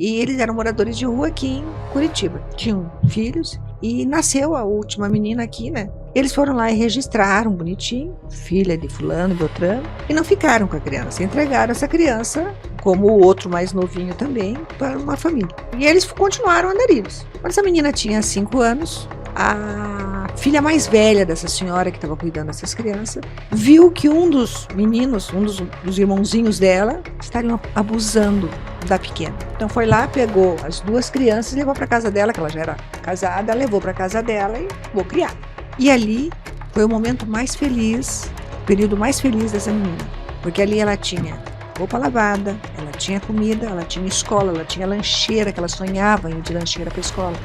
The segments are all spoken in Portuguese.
E eles eram moradores de rua aqui em Curitiba. Tinham filhos e nasceu a última menina aqui, né? Eles foram lá e registraram bonitinho, filha de fulano, Beltrano, e não ficaram com a criança. Entregaram essa criança, como o outro mais novinho também, para uma família. E eles continuaram andarilhos. Quando essa menina tinha 5 anos, a filha mais velha dessa senhora que estava cuidando dessas crianças, viu que um dos meninos, dos irmãozinhos dela, estariam abusando da pequena. Então foi lá, pegou as 2 crianças e levou para casa dela, que ela já era casada, levou para casa dela e vou criar. E ali foi o momento mais feliz, o período mais feliz dessa menina, porque ali ela tinha roupa lavada, ela tinha comida, ela tinha escola, ela tinha lancheira, que ela sonhava em ir de lancheira para a escola,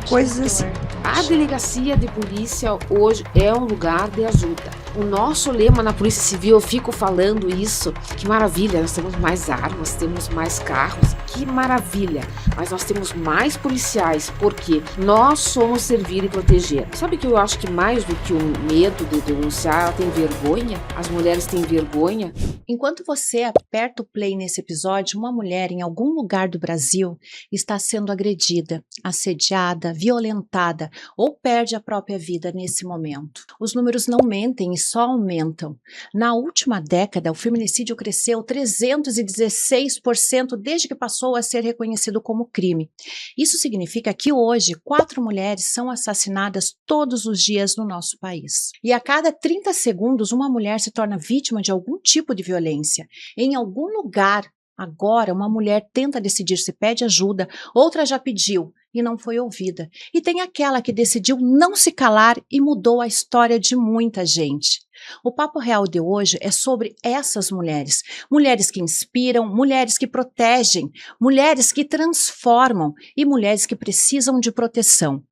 coisas assim. A delegacia de polícia hoje é um lugar de ajuda. O nosso lema na Polícia Civil, eu fico falando isso, que maravilha, nós temos mais armas, temos mais carros, que maravilha, mas nós temos mais policiais, porque nós somos servir e proteger. Sabe que eu acho que mais do que o medo de denunciar, ela tem vergonha? As mulheres têm vergonha? Enquanto você aperta o play nesse episódio, uma mulher em algum lugar do Brasil está sendo agredida, assediada, violentada ou perde a própria vida nesse momento. Os números não mentem e só aumentam. Na última década, o feminicídio cresceu 316% desde que passou a ser reconhecido como crime. Isso significa que hoje 4 mulheres são assassinadas todos os dias no nosso país. E a cada 30 segundos, uma mulher se torna vítima de algum tipo de violência. Em algum lugar, agora, uma mulher tenta decidir se pede ajuda, outra já pediu e não foi ouvida. E tem aquela que decidiu não se calar e mudou a história de muita gente. O Papo Real de hoje é sobre essas mulheres. Mulheres que inspiram, mulheres que protegem, mulheres que transformam e mulheres que precisam de proteção.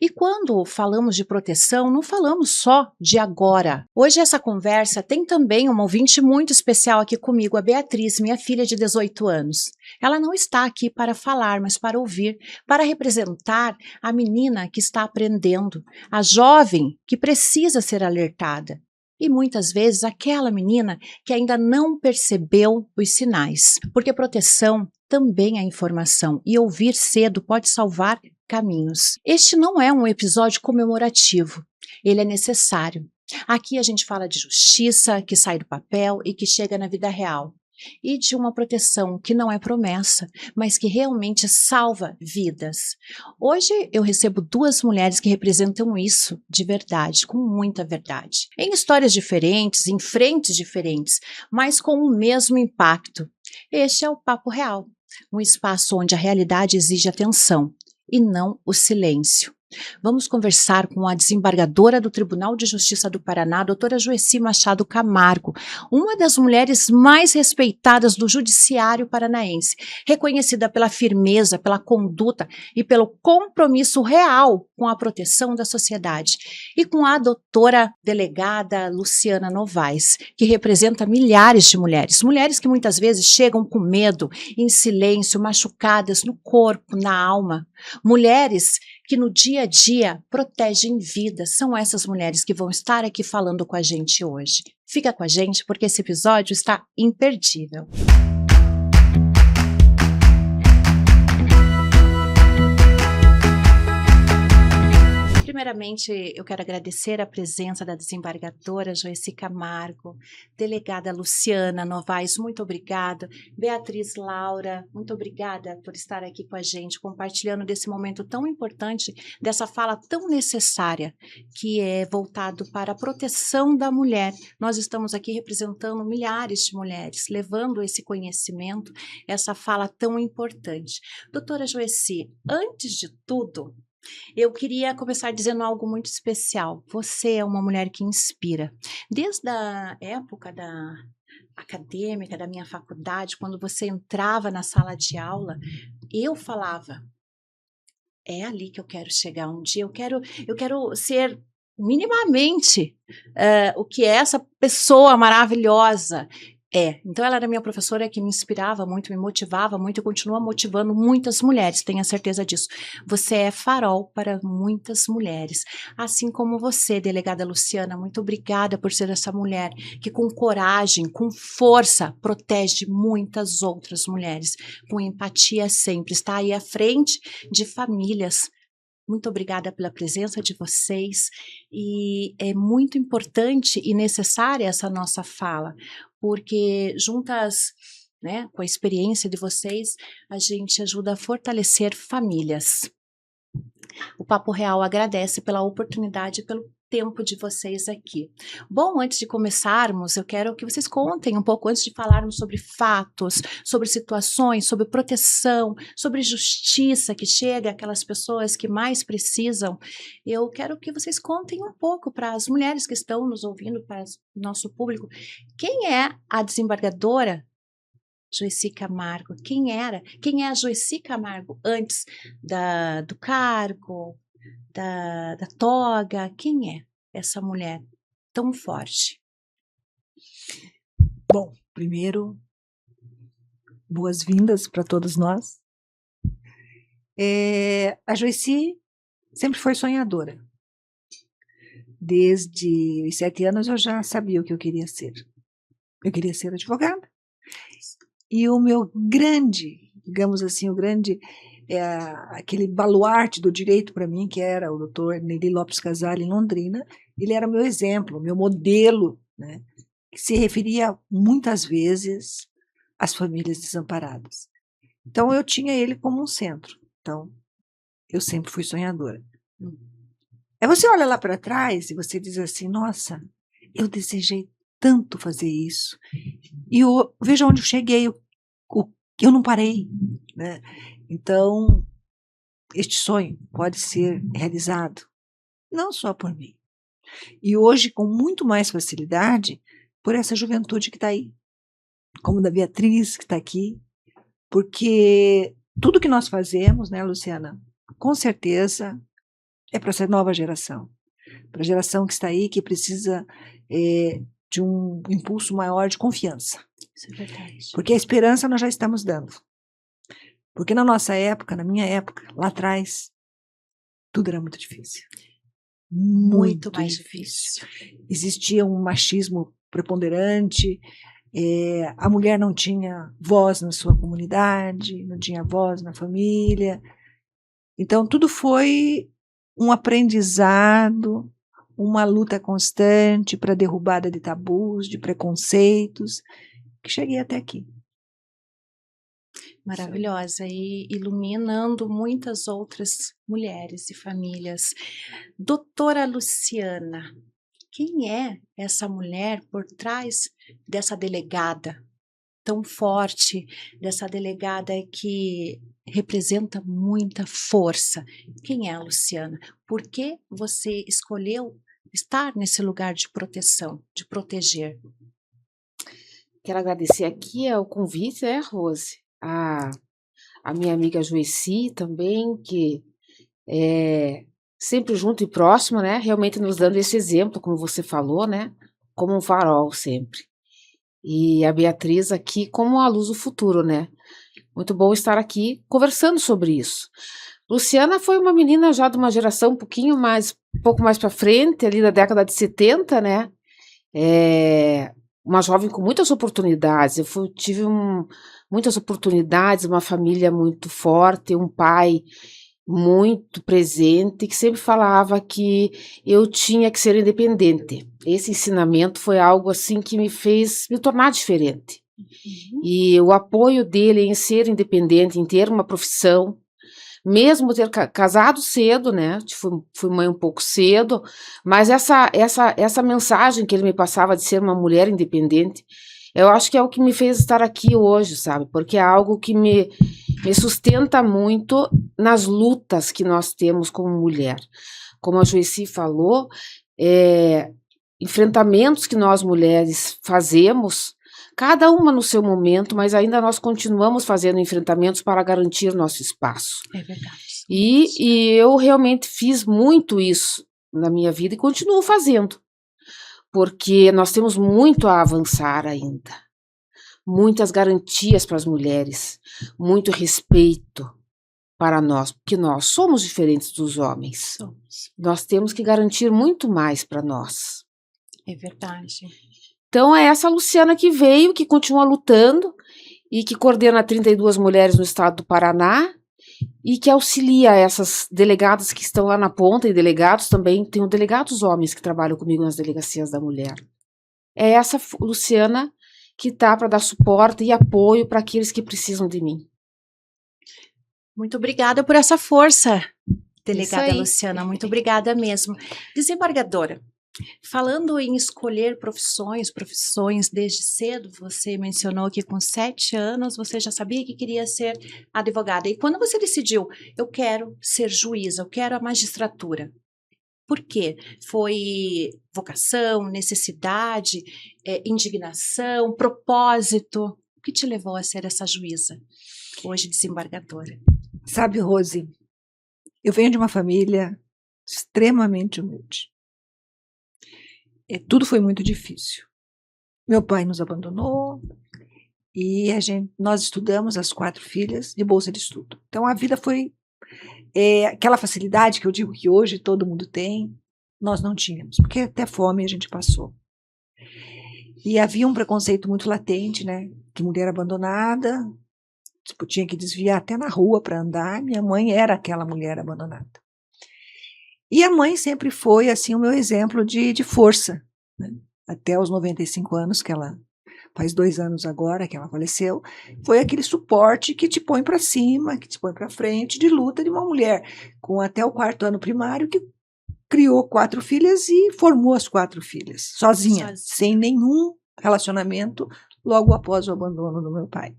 E quando falamos de proteção, não falamos só de agora. Hoje essa conversa tem também uma ouvinte muito especial aqui comigo, a Beatriz, minha filha de 18 anos. Ela não está aqui para falar, mas para ouvir, para representar a menina que está aprendendo, a jovem que precisa ser alertada. E muitas vezes aquela menina que ainda não percebeu os sinais, porque proteção também é informação e ouvir cedo pode salvar caminhos. Este não é um episódio comemorativo, ele é necessário. Aqui a gente fala de justiça que sai do papel e que chega na vida real. E de uma proteção que não é promessa, mas que realmente salva vidas. Hoje eu recebo 2 mulheres que representam isso de verdade, com muita verdade. Em histórias diferentes, em frentes diferentes, mas com o mesmo impacto. Este é o Papo Real, um espaço onde a realidade exige atenção e não o silêncio. Vamos conversar com a desembargadora do Tribunal de Justiça do Paraná, doutora Joeci Machado Camargo, uma das mulheres mais respeitadas do judiciário paranaense, reconhecida pela firmeza, pela conduta e pelo compromisso real com a proteção da sociedade. E com a doutora delegada Luciana Novaes, que representa milhares de mulheres, mulheres que muitas vezes chegam com medo, em silêncio, machucadas no corpo, na alma, mulheres que no dia a dia protegem vidas. São essas mulheres que vão estar aqui falando com a gente hoje. Fica com a gente porque esse episódio está imperdível. Primeiramente, eu quero agradecer a presença da desembargadora Joeci Camargo, delegada Luciana Novaes, muito obrigada. Beatriz Laura, muito obrigada por estar aqui com a gente, compartilhando desse momento tão importante, dessa fala tão necessária, que é voltado para a proteção da mulher. Nós estamos aqui representando milhares de mulheres, levando esse conhecimento, essa fala tão importante. Doutora Joeci, antes de tudo, eu queria começar dizendo algo muito especial. Você é uma mulher que inspira. Desde a época da acadêmica, da minha faculdade, quando você entrava na sala de aula, eu falava, é ali que eu quero chegar um dia, eu quero ser minimamente o que é essa pessoa maravilhosa Então ela era minha professora que me inspirava muito, me motivava muito e continua motivando muitas mulheres, tenha certeza disso. Você é farol para muitas mulheres, assim como você, delegada Luciana, muito obrigada por ser essa mulher que com coragem, com força, protege muitas outras mulheres, com empatia sempre, está aí à frente de famílias. Muito obrigada pela presença de vocês e é muito importante e necessária essa nossa fala, porque juntas, né, com a experiência de vocês, a gente ajuda a fortalecer famílias. O Papo Real agradece pela oportunidade e pelo tempo de vocês aqui. Bom, antes de começarmos, eu quero que vocês contem um pouco, antes de falarmos sobre fatos, sobre situações, sobre proteção, sobre justiça que chega àquelas pessoas que mais precisam. Eu quero que vocês contem um pouco para as mulheres que estão nos ouvindo, para o nosso público, quem é a desembargadora Joyci Camargo? Quem é a Joyci Camargo antes do cargo, da toga? Quem é essa mulher tão forte? Bom, primeiro, boas-vindas para todos nós. A Joyci sempre foi sonhadora. Desde os 7 anos eu já sabia o que eu queria ser. Eu queria ser advogada. E o meu grande, digamos assim, aquele baluarte do direito para mim, que era o doutor Neri Lopes Casale, em Londrina, ele era meu exemplo, meu modelo, né, que se referia muitas vezes às famílias desamparadas. Então, eu tinha ele como um centro. Então, eu sempre fui sonhadora. Aí você olha lá para trás e você diz assim, nossa, eu desejei tanto fazer isso. E veja onde eu cheguei, eu não parei, né? Então, este sonho pode ser realizado não só por mim. E hoje, com muito mais facilidade, por essa juventude que está aí, como da Beatriz, que está aqui, porque tudo que nós fazemos, né, Luciana, com certeza é para essa nova geração, para a geração que está aí, que precisa de um impulso maior de confiança. Isso é verdade. Porque a esperança nós já estamos dando. Porque na nossa época, na minha época, lá atrás, tudo era muito difícil. Muito mais difícil. Existia um machismo preponderante, a mulher não tinha voz na sua comunidade, não tinha voz na família. Então, tudo foi um aprendizado, uma luta constante para a derrubada de tabus, de preconceitos, que cheguei até aqui. Maravilhosa e iluminando muitas outras mulheres e famílias. Doutora Luciana, quem é essa mulher por trás dessa delegada tão forte, dessa delegada que representa muita força? Quem é a Luciana? Por que você escolheu estar nesse lugar de proteção, de proteger? Quero agradecer aqui o convite, né, Rose? A minha amiga Joyci também, que é sempre junto e próximo, né? Realmente nos dando esse exemplo, como você falou, né? Como um farol sempre. E a Beatriz aqui como a luz do futuro, né? Muito bom estar aqui conversando sobre isso. Luciana foi uma menina já de uma geração um pouco mais para frente, ali da década de 70, né? Uma jovem com muitas oportunidades. Eu tive muitas oportunidades, uma família muito forte, um pai muito presente, que sempre falava que eu tinha que ser independente. Esse ensinamento foi algo assim que me fez me tornar diferente. E o apoio dele em ser independente, em ter uma profissão, mesmo ter casado cedo, né? Fui mãe um pouco cedo, mas essa mensagem que ele me passava de ser uma mulher independente, eu acho que é o que me fez estar aqui hoje, sabe? Porque é algo que me sustenta muito nas lutas que nós temos como mulher. Como a Joyci falou, enfrentamentos que nós mulheres fazemos, cada uma no seu momento, mas ainda nós continuamos fazendo enfrentamentos para garantir nosso espaço. É verdade. E eu realmente fiz muito isso na minha vida e continuo fazendo, porque nós temos muito a avançar ainda. muitas garantias para as mulheres, muito respeito para nós, porque nós somos diferentes dos homens. Somos. Nós temos que garantir muito mais para nós. É verdade. Então é essa Luciana que veio, que continua lutando e que coordena 32 mulheres no estado do Paraná e que auxilia essas delegadas que estão lá na ponta e delegados também. Tenho delegados homens que trabalham comigo nas delegacias da mulher. É essa Luciana que está para dar suporte e apoio para aqueles que precisam de mim. Muito obrigada por essa força, delegada Isso aí. Luciana. Muito obrigada mesmo. Desembargadora, falando em escolher profissões desde cedo, você mencionou que com 7 anos você já sabia que queria ser advogada. E quando você decidiu, eu quero ser juíza, eu quero a magistratura, por quê? Foi vocação, necessidade, indignação, propósito? O que te levou a ser essa juíza, hoje desembargadora? Sabe, Rose, eu venho de uma família extremamente humilde. Tudo foi muito difícil. Meu pai nos abandonou e nós estudamos, as 4 filhas, de bolsa de estudo. Então a vida foi aquela facilidade que eu digo que hoje todo mundo tem, nós não tínhamos, porque até fome a gente passou. E havia um preconceito muito latente, né? Que mulher abandonada, tipo, tinha que desviar até na rua para andar. Minha mãe era aquela mulher abandonada. E a mãe sempre foi, assim, o meu exemplo de força, né? Até os 95 anos, que ela faz 2 anos agora que ela faleceu, foi aquele suporte que te põe para cima, que te põe para frente, de luta de uma mulher com até o 4º ano primário, que criou 4 filhas e formou as 4 filhas, sozinha, sem nenhum relacionamento, logo após o abandono do meu pai.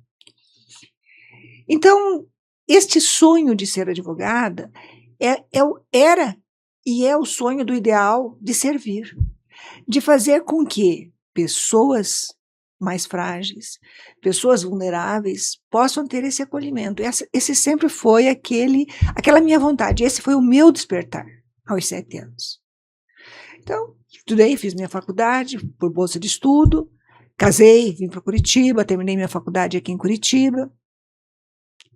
Então, este sonho de ser advogada era e é o sonho do ideal de servir, de fazer com que pessoas mais frágeis, pessoas vulneráveis, possam ter esse acolhimento. Esse sempre foi aquela minha vontade, esse foi o meu despertar aos 7 anos. Então, estudei, fiz minha faculdade por bolsa de estudo, casei, vim para Curitiba, terminei minha faculdade aqui em Curitiba.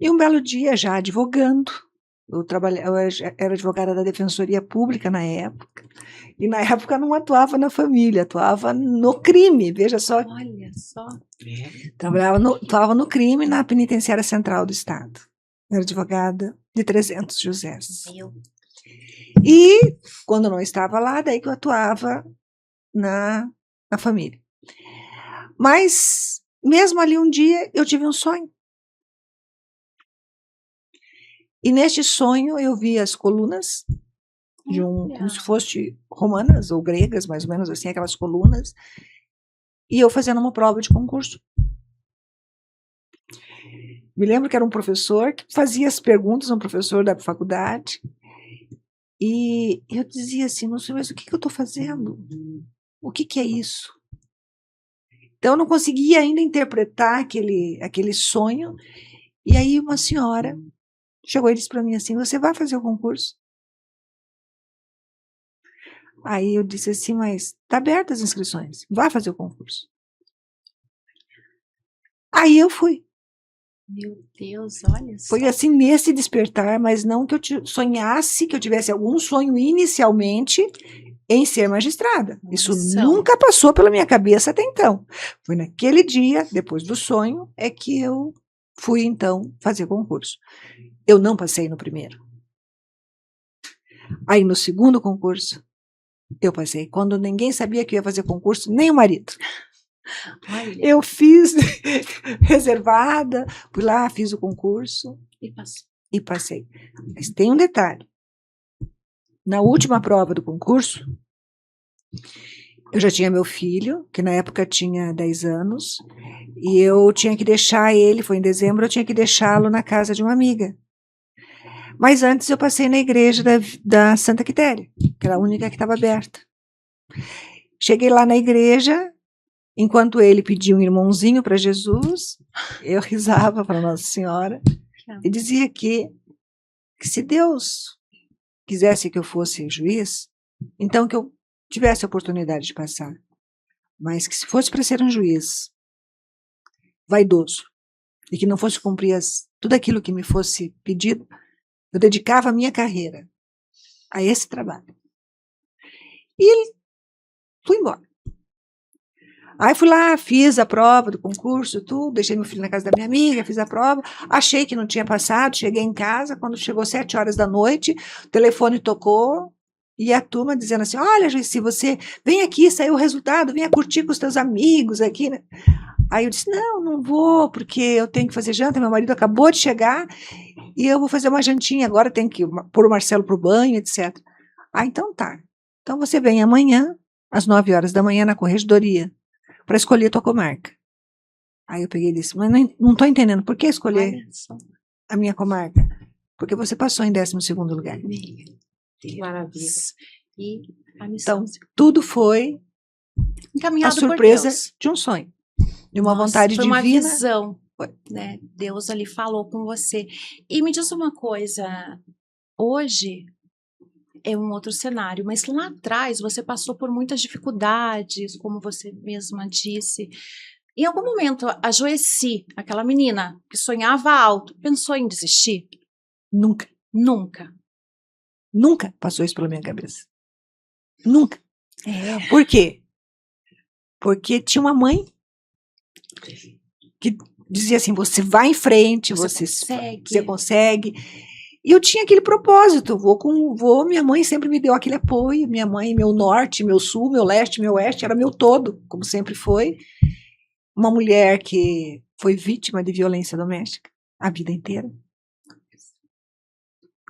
E um belo dia, já advogando, eu era advogada da Defensoria Pública na época, e na época não atuava na família, atuava no crime, veja só. Olha só. Atuava no crime na Penitenciária Central do Estado. Era advogada de 300 Josés. Meu. E, quando não estava lá, daí que eu atuava na família. Mas, mesmo ali um dia, eu tive um sonho. E neste sonho eu vi as colunas como se fossem romanas ou gregas, mais ou menos assim, aquelas colunas, e eu fazendo uma prova de concurso. Me lembro que era um professor que fazia as perguntas, um professor da faculdade, e eu dizia assim, não sei, mas o que eu estou fazendo? O que é isso? Então eu não conseguia ainda interpretar aquele sonho, e aí uma senhora chegou e disse para mim assim, você vai fazer o concurso? Aí eu disse assim, mas está abertas as inscrições, vai fazer o concurso. Aí eu fui. Meu Deus, olha só. Foi assim nesse despertar, mas não que eu sonhasse, que eu tivesse algum sonho inicialmente em ser magistrada. Isso nunca passou pela minha cabeça até então. Foi naquele dia, depois do sonho, é que eu fui então fazer concurso. Eu não passei no primeiro. Aí no segundo concurso, eu passei. Quando ninguém sabia que eu ia fazer concurso, nem o marido. Olha. Eu fiz reservada, fui lá, fiz o concurso e passei. Mas tem um detalhe. Na última prova do concurso, eu já tinha meu filho, que na época tinha 10 anos, e eu tinha que deixar ele, foi em dezembro, eu tinha que deixá-lo na casa de uma amiga. Mas antes eu passei na igreja da Santa Quitéria, que era a única que estava aberta. Cheguei lá na igreja, enquanto ele pedia um irmãozinho para Jesus, eu rezava para Nossa Senhora e dizia que se Deus quisesse que eu fosse juiz, então que eu tivesse a oportunidade de passar. Mas que se fosse para ser um juiz, vaidoso e que não fosse cumprir tudo aquilo que me fosse pedido, eu dedicava a minha carreira a esse trabalho. E fui embora. Aí fui lá, fiz a prova do concurso, tudo, deixei meu filho na casa da minha amiga, fiz a prova, achei que não tinha passado, cheguei em casa, quando chegou 7 horas da noite, o telefone tocou, e a turma dizendo assim, olha, Joyce, você vem aqui, saiu o resultado, venha curtir com os teus amigos aqui, né? Aí eu disse, não vou, porque eu tenho que fazer janta, meu marido acabou de chegar, e eu vou fazer uma jantinha, agora tenho que pôr o Marcelo pro banho, etc. Ah, então tá. Então você vem amanhã, às 9 horas da manhã, na corregedoria, para escolher a tua comarca. Aí eu peguei e disse, mas não estou entendendo, por que escolher a minha comarca? Porque você passou em 12º lugar. Maravilha. E a missão. Então, tudo foi encaminhado a surpresa por Deus. de um sonho, de uma vontade foi divina. uma visão, né? Deus ali falou com você. E me diz uma coisa, hoje é um outro cenário, mas lá atrás você passou por muitas dificuldades, como você mesma disse. Em algum momento, a Joyce, aquela menina que sonhava alto, pensou em desistir? Nunca. Nunca. Nunca passou isso pela minha cabeça. Nunca. É. Por quê? Porque tinha uma mãe que dizia assim, você vai em frente, você consegue. E eu tinha aquele propósito, minha mãe sempre me deu aquele apoio, minha mãe, meu norte, meu sul, meu leste, meu oeste, era meu todo, como sempre foi. Uma mulher que foi vítima de violência doméstica a vida inteira.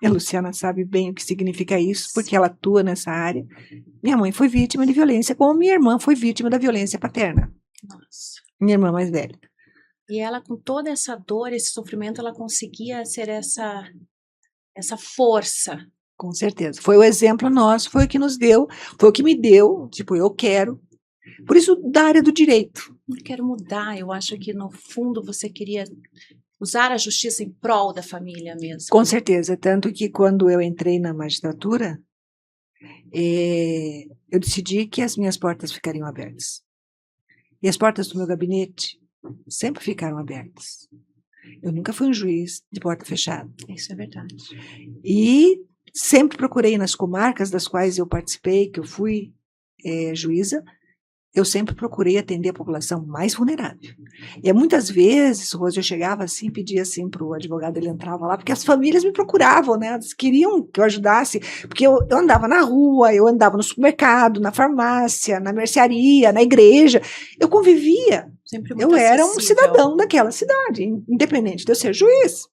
E a Luciana sabe bem o que significa isso, porque ela atua nessa área. Minha mãe foi vítima de violência, como minha irmã foi vítima da violência paterna. Nossa. Minha irmã mais velha. E ela, com toda essa dor, esse sofrimento, ela conseguia ser essa força. Com certeza. Foi o exemplo nosso, foi o que nos deu, foi o que me deu, tipo, eu quero. Por isso, da área do direito. Eu quero mudar, eu acho que no fundo você queria usar a justiça em prol da família mesmo. Com certeza, tanto que quando eu entrei na magistratura, eu decidi que as minhas portas ficariam abertas. E as portas do meu gabinete sempre ficaram abertas. Eu nunca fui um juiz de porta fechada. Isso é verdade. E sempre procurei nas comarcas das quais eu participei, que eu fui juíza, eu sempre procurei atender a população mais vulnerável. E muitas vezes, Rose, eu chegava assim, pedia assim para o advogado, ele entrava lá, porque as famílias me procuravam, né? Eles queriam que eu ajudasse, porque eu andava na rua, eu andava no supermercado, na farmácia, na mercearia, na igreja, eu convivia. Eu era um cidadão daquela cidade, independente de eu ser juiz.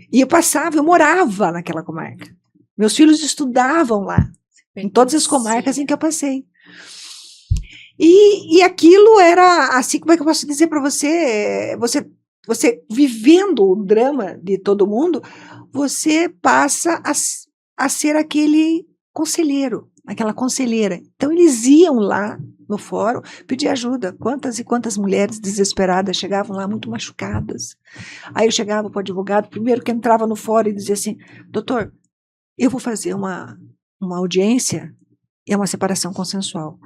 E eu morava naquela comarca. Meus filhos estudavam lá, em todas as comarcas em que eu passei. E aquilo era, assim, como é que eu posso dizer para você, você vivendo o drama de todo mundo, você passa a ser aquele conselheiro, aquela conselheira. Então eles iam lá no fórum pedir ajuda. Quantas e quantas mulheres desesperadas chegavam lá muito machucadas. Aí eu chegava para o advogado, primeiro que entrava no fórum e dizia assim, doutor, eu vou fazer uma audiência, é uma separação consensual.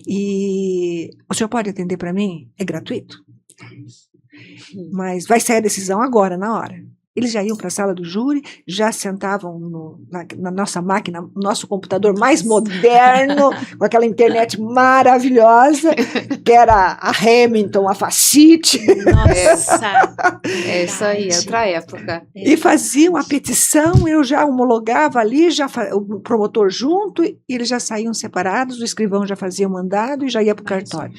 E o senhor pode atender para mim? É gratuito. Mas vai sair a decisão agora, na hora. Eles já iam para a sala do júri, já sentavam na nossa máquina, no nosso computador mais moderno, com aquela internet maravilhosa, que era a Hamilton, a Facite. Nossa! É isso aí, outra época. E faziam a petição, eu já homologava ali, o promotor junto, e eles já saíam separados, o escrivão já fazia o mandado e já ia para o cartório.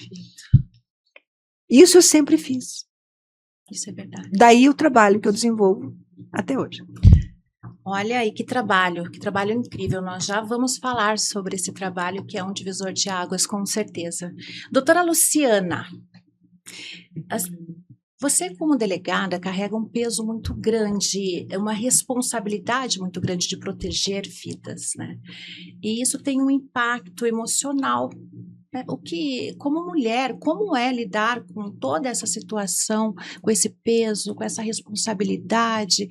Isso eu sempre fiz. Isso é verdade. Daí o trabalho que eu desenvolvo até hoje. Olha aí que trabalho incrível. Nós já vamos falar sobre esse trabalho que é um divisor de águas, com certeza. Doutora Luciana, você como delegada carrega um peso muito grande, uma responsabilidade muito grande de proteger vidas, né? E isso tem um impacto emocional. Como mulher, como é lidar com toda essa situação, com esse peso, com essa responsabilidade,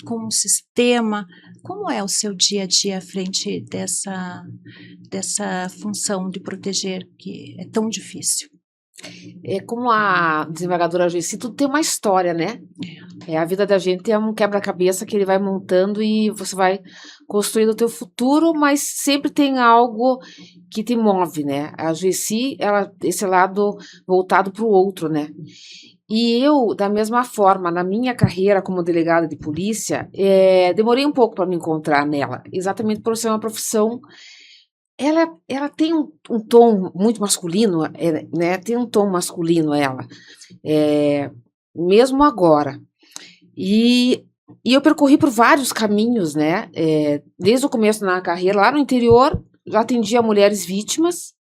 com o sistema? Como é o seu dia a dia à frente dessa função de proteger, que é tão difícil? É como a desembargadora Joyce, tudo tem uma história, né? A vida da gente é um quebra-cabeça que ele vai montando e você vai construindo o teu futuro, mas sempre tem algo que te move, né? A Joyce, ela, esse lado voltado para o outro, né? E eu, da mesma forma, na minha carreira como delegada de polícia, demorei um pouco para me encontrar nela, exatamente por ser uma profissão. Ela tem um tom muito masculino, né? Tem um tom masculino ela, mesmo agora. E eu percorri por vários caminhos, né? Desde o começo da carreira, lá no interior, já atendia mulheres vítimas.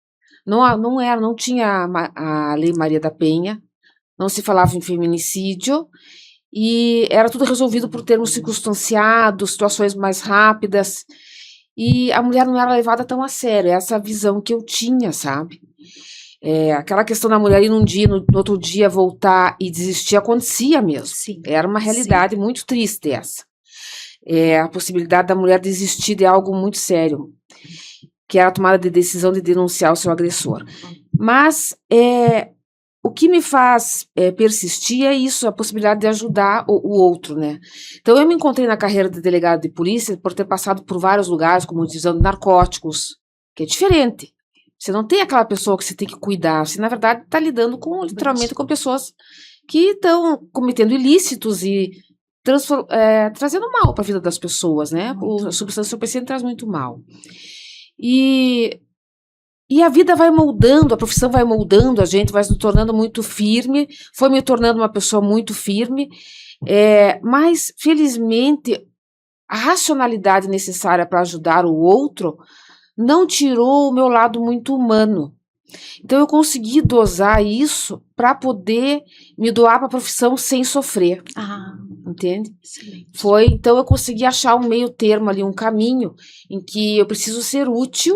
Não tinha a Lei Maria da Penha, não se falava em feminicídio, e era tudo resolvido por termos circunstanciados, situações mais rápidas. E a mulher não era levada tão a sério, essa visão que eu tinha, sabe? Aquela questão da mulher ir num dia, no outro dia voltar e desistir, acontecia mesmo. Sim. Era uma realidade muito triste essa. A possibilidade da mulher desistir de algo muito sério, que era a tomada de decisão de denunciar o seu agressor. Mas o que me faz persistir é isso, a possibilidade de ajudar o outro, né? Então, eu me encontrei na carreira de delegado de polícia por ter passado por vários lugares, como divisão de narcóticos, que é diferente. Você não tem aquela pessoa que você tem que cuidar, você, na verdade, está lidando literalmente com pessoas que estão cometendo ilícitos e trazendo mal para a vida das pessoas, né? A substância entorpecente traz muito mal. E a vida vai moldando, a profissão vai moldando a gente, vai se tornando muito firme, foi me tornando uma pessoa muito firme, mas, felizmente, a racionalidade necessária para ajudar o outro não tirou o meu lado muito humano. Então, eu consegui dosar isso para poder me doar para a profissão sem sofrer. Entende? Excelente. Então, eu consegui achar um meio termo ali, um caminho em que eu preciso ser útil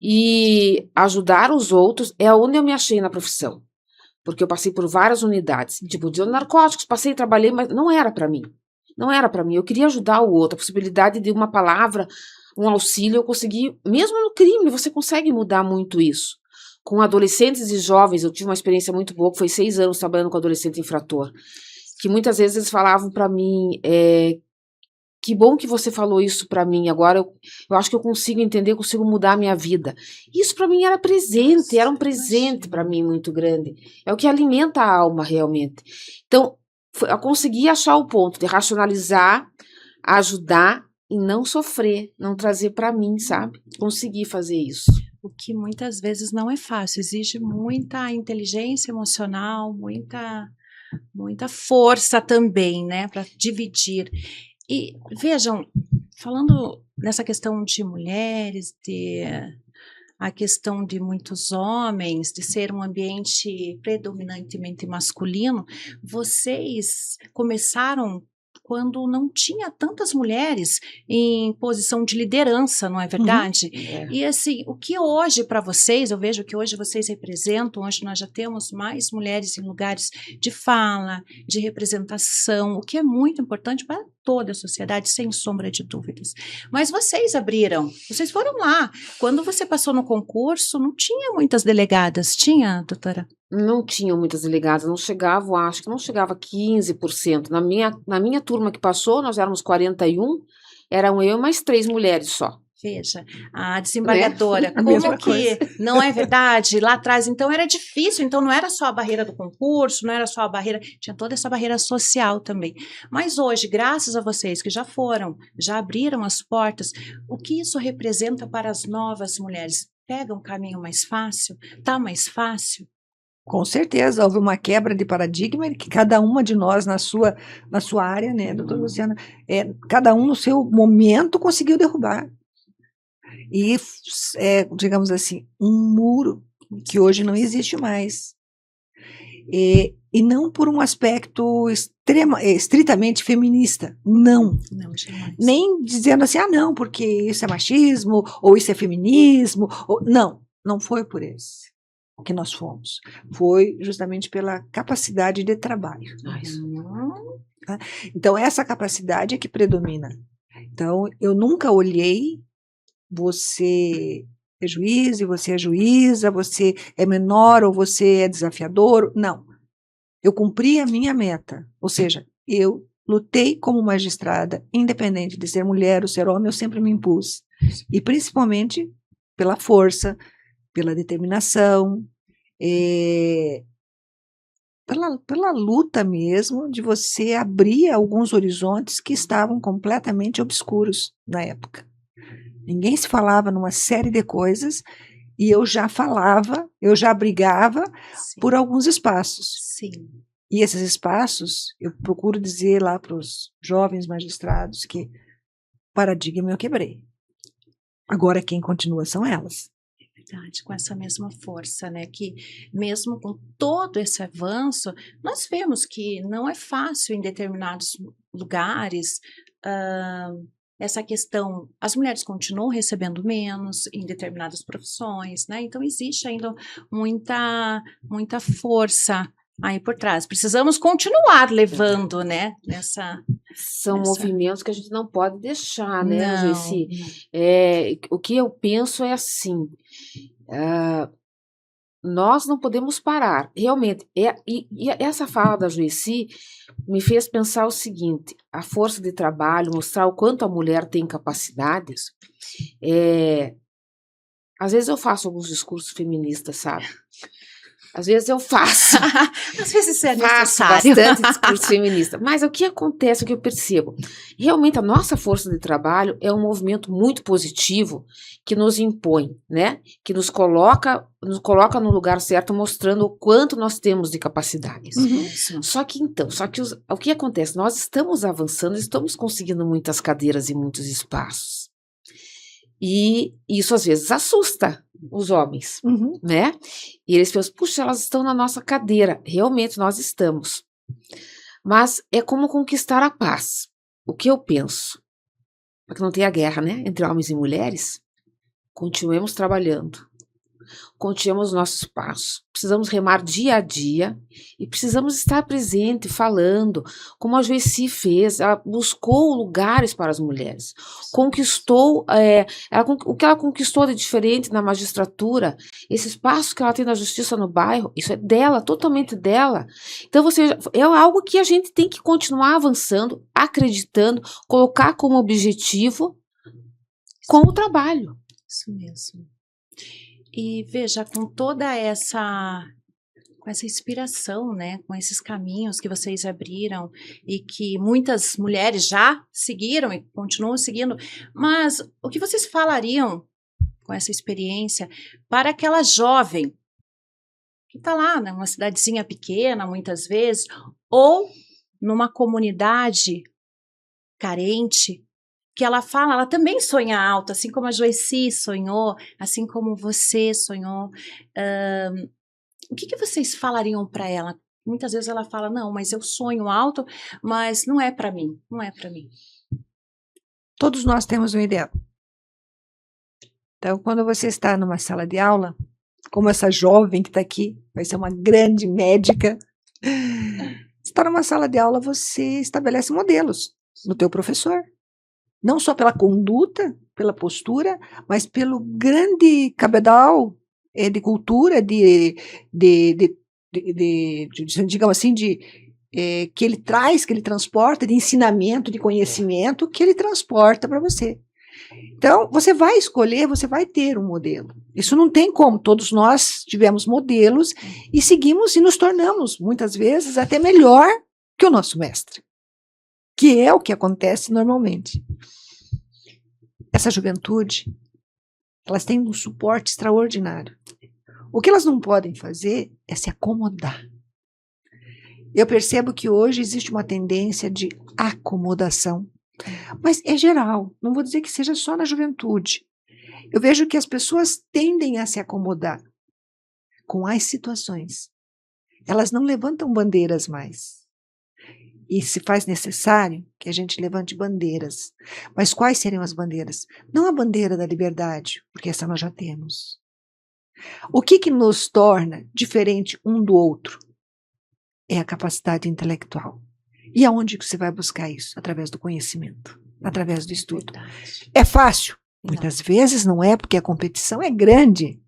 e ajudar os outros. É onde eu me achei na profissão. Porque eu passei por várias unidades. Tipo, de narcóticos, trabalhei, mas não era para mim. Não era para mim. Eu queria ajudar o outro. A possibilidade de uma palavra, um auxílio, eu consegui. Mesmo no crime, você consegue mudar muito isso. Com adolescentes e jovens, eu tive uma experiência muito boa, que foi 6 anos trabalhando com adolescente infrator. Que muitas vezes eles falavam para mim, que bom que você falou isso para mim, agora eu acho que eu consigo entender, consigo mudar a minha vida. Isso para mim era um presente para mim muito grande. É o que alimenta a alma realmente. Então, eu consegui achar o ponto de racionalizar, ajudar e não sofrer, não trazer para mim, sabe? Consegui fazer isso. O que muitas vezes não é fácil, exige muita inteligência emocional, muita força também, né, para dividir. E vejam, falando nessa questão de mulheres, a questão de muitos homens, de ser um ambiente predominantemente masculino, vocês começaram quando não tinha tantas mulheres em posição de liderança, não é verdade? E assim, o que hoje para vocês, eu vejo que hoje vocês representam, hoje nós já temos mais mulheres em lugares de fala, de representação, o que é muito importante para toda a sociedade, sem sombra de dúvidas. Mas vocês foram lá. Quando você passou no concurso, não tinha muitas delegadas, tinha, doutora? Não tinham muitas delegadas, acho que não chegava a 15%. Na minha turma que passou, nós éramos 41, eram eu e mais 3 mulheres só. Veja, a desembargadora, Como que não é verdade? Lá atrás, então, era difícil, então não era só a barreira do concurso, não era só a barreira, tinha toda essa barreira social também. Mas hoje, graças a vocês que já abriram as portas, o que isso representa para as novas mulheres? Pega um caminho mais fácil? Tá mais fácil? Com certeza, houve uma quebra de paradigma que cada uma de nós na sua área, né, doutora Luciana, cada um no seu momento conseguiu derrubar. E, digamos assim, um muro que hoje não existe mais. E não por um aspecto estritamente feminista, não. Não, jamais. Nem dizendo assim, não, porque isso é machismo, ou isso é feminismo, não foi por esse que nós fomos. Foi justamente pela capacidade de trabalho. Tá? Então, essa capacidade é que predomina. Então, eu nunca olhei você é juiz e você é juíza, você é menor ou você é desafiador. Não. Eu cumpri a minha meta. Ou seja, eu lutei como magistrada, independente de ser mulher ou ser homem, eu sempre me impus. E principalmente pela força, pela determinação, pela luta mesmo de você abrir alguns horizontes que estavam completamente obscuros na época. Ninguém se falava numa série de coisas e eu já falava, eu já brigava por alguns espaços. Sim. E esses espaços, eu procuro dizer lá para os jovens magistrados que o paradigma eu quebrei. Agora quem continua são elas. Verdade, com essa mesma força, né? Que mesmo com todo esse avanço, nós vemos que não é fácil em determinados lugares. Essa questão, as mulheres continuam recebendo menos em determinadas profissões, né? Então existe ainda muita força aí por trás. Precisamos continuar levando, né? São movimentos que a gente não pode deixar, né, Não. Joyci? O que eu penso é assim, nós não podemos parar, realmente. E essa fala da Joyci me fez pensar o seguinte: a força de trabalho, mostrar o quanto a mulher tem capacidades. Às vezes eu faço alguns discursos feministas, sabe? Às vezes eu faço. Às vezes é Faço necessário. bastante discurso feminista. Mas o que acontece, o que eu percebo? Realmente a nossa força de trabalho é um movimento muito positivo que nos impõe, né? Que nos coloca no lugar certo, mostrando o quanto nós temos de capacidades. Só que o que acontece? Nós estamos avançando, estamos conseguindo muitas cadeiras e muitos espaços. E isso às vezes assusta os homens, né? E eles pensam, puxa, elas estão na nossa cadeira. Realmente nós estamos. Mas é como conquistar a paz. O que eu penso? Para que não tenha guerra, né? Entre homens e mulheres, continuemos trabalhando. Continuemos nosso espaço. Precisamos remar dia a dia e precisamos estar presente, falando, como a Joyci fez. Ela buscou lugares para as mulheres, conquistou o que ela conquistou de diferente na magistratura, esse espaço que ela tem na justiça no bairro, isso é dela, totalmente dela. Então, é algo que a gente tem que continuar avançando, acreditando, colocar como objetivo com o trabalho. Isso mesmo. E veja, com toda essa inspiração, né, com esses caminhos que vocês abriram e que muitas mulheres já seguiram e continuam seguindo, mas o que vocês falariam com essa experiência para aquela jovem que está lá numa cidadezinha pequena, muitas vezes, ou numa comunidade carente, que ela fala, ela também sonha alto, assim como a Joyci sonhou, assim como você sonhou. O que vocês falariam para ela? Muitas vezes ela fala, não, mas eu sonho alto, mas não é para mim, não é para mim. Todos nós temos um ideal. Então, quando você está numa sala de aula, como essa jovem que está aqui, vai ser uma grande médica, está numa sala de aula, você estabelece modelos no teu professor. Não só pela conduta, pela postura, mas pelo grande cabedal de cultura, digamos assim, que ele traz, que ele transporta, de ensinamento, de conhecimento, que ele transporta para você. Então, você vai escolher, você vai ter um modelo. Isso não tem como. Todos nós tivemos modelos e seguimos e nos tornamos, muitas vezes, até melhor que o nosso mestre. Que é o que acontece normalmente. Essa juventude, elas têm um suporte extraordinário. O que elas não podem fazer é se acomodar. Eu percebo que hoje existe uma tendência de acomodação, mas é geral, não vou dizer que seja só na juventude. Eu vejo que as pessoas tendem a se acomodar com as situações. Elas não levantam bandeiras mais. E se faz necessário que a gente levante bandeiras. Mas quais seriam as bandeiras? Não a bandeira da liberdade, porque essa nós já temos. O que nos torna diferente um do outro? É a capacidade intelectual. E aonde que você vai buscar isso? Através do conhecimento, através do estudo. É fácil? Muitas vezes não é, porque a competição é grande.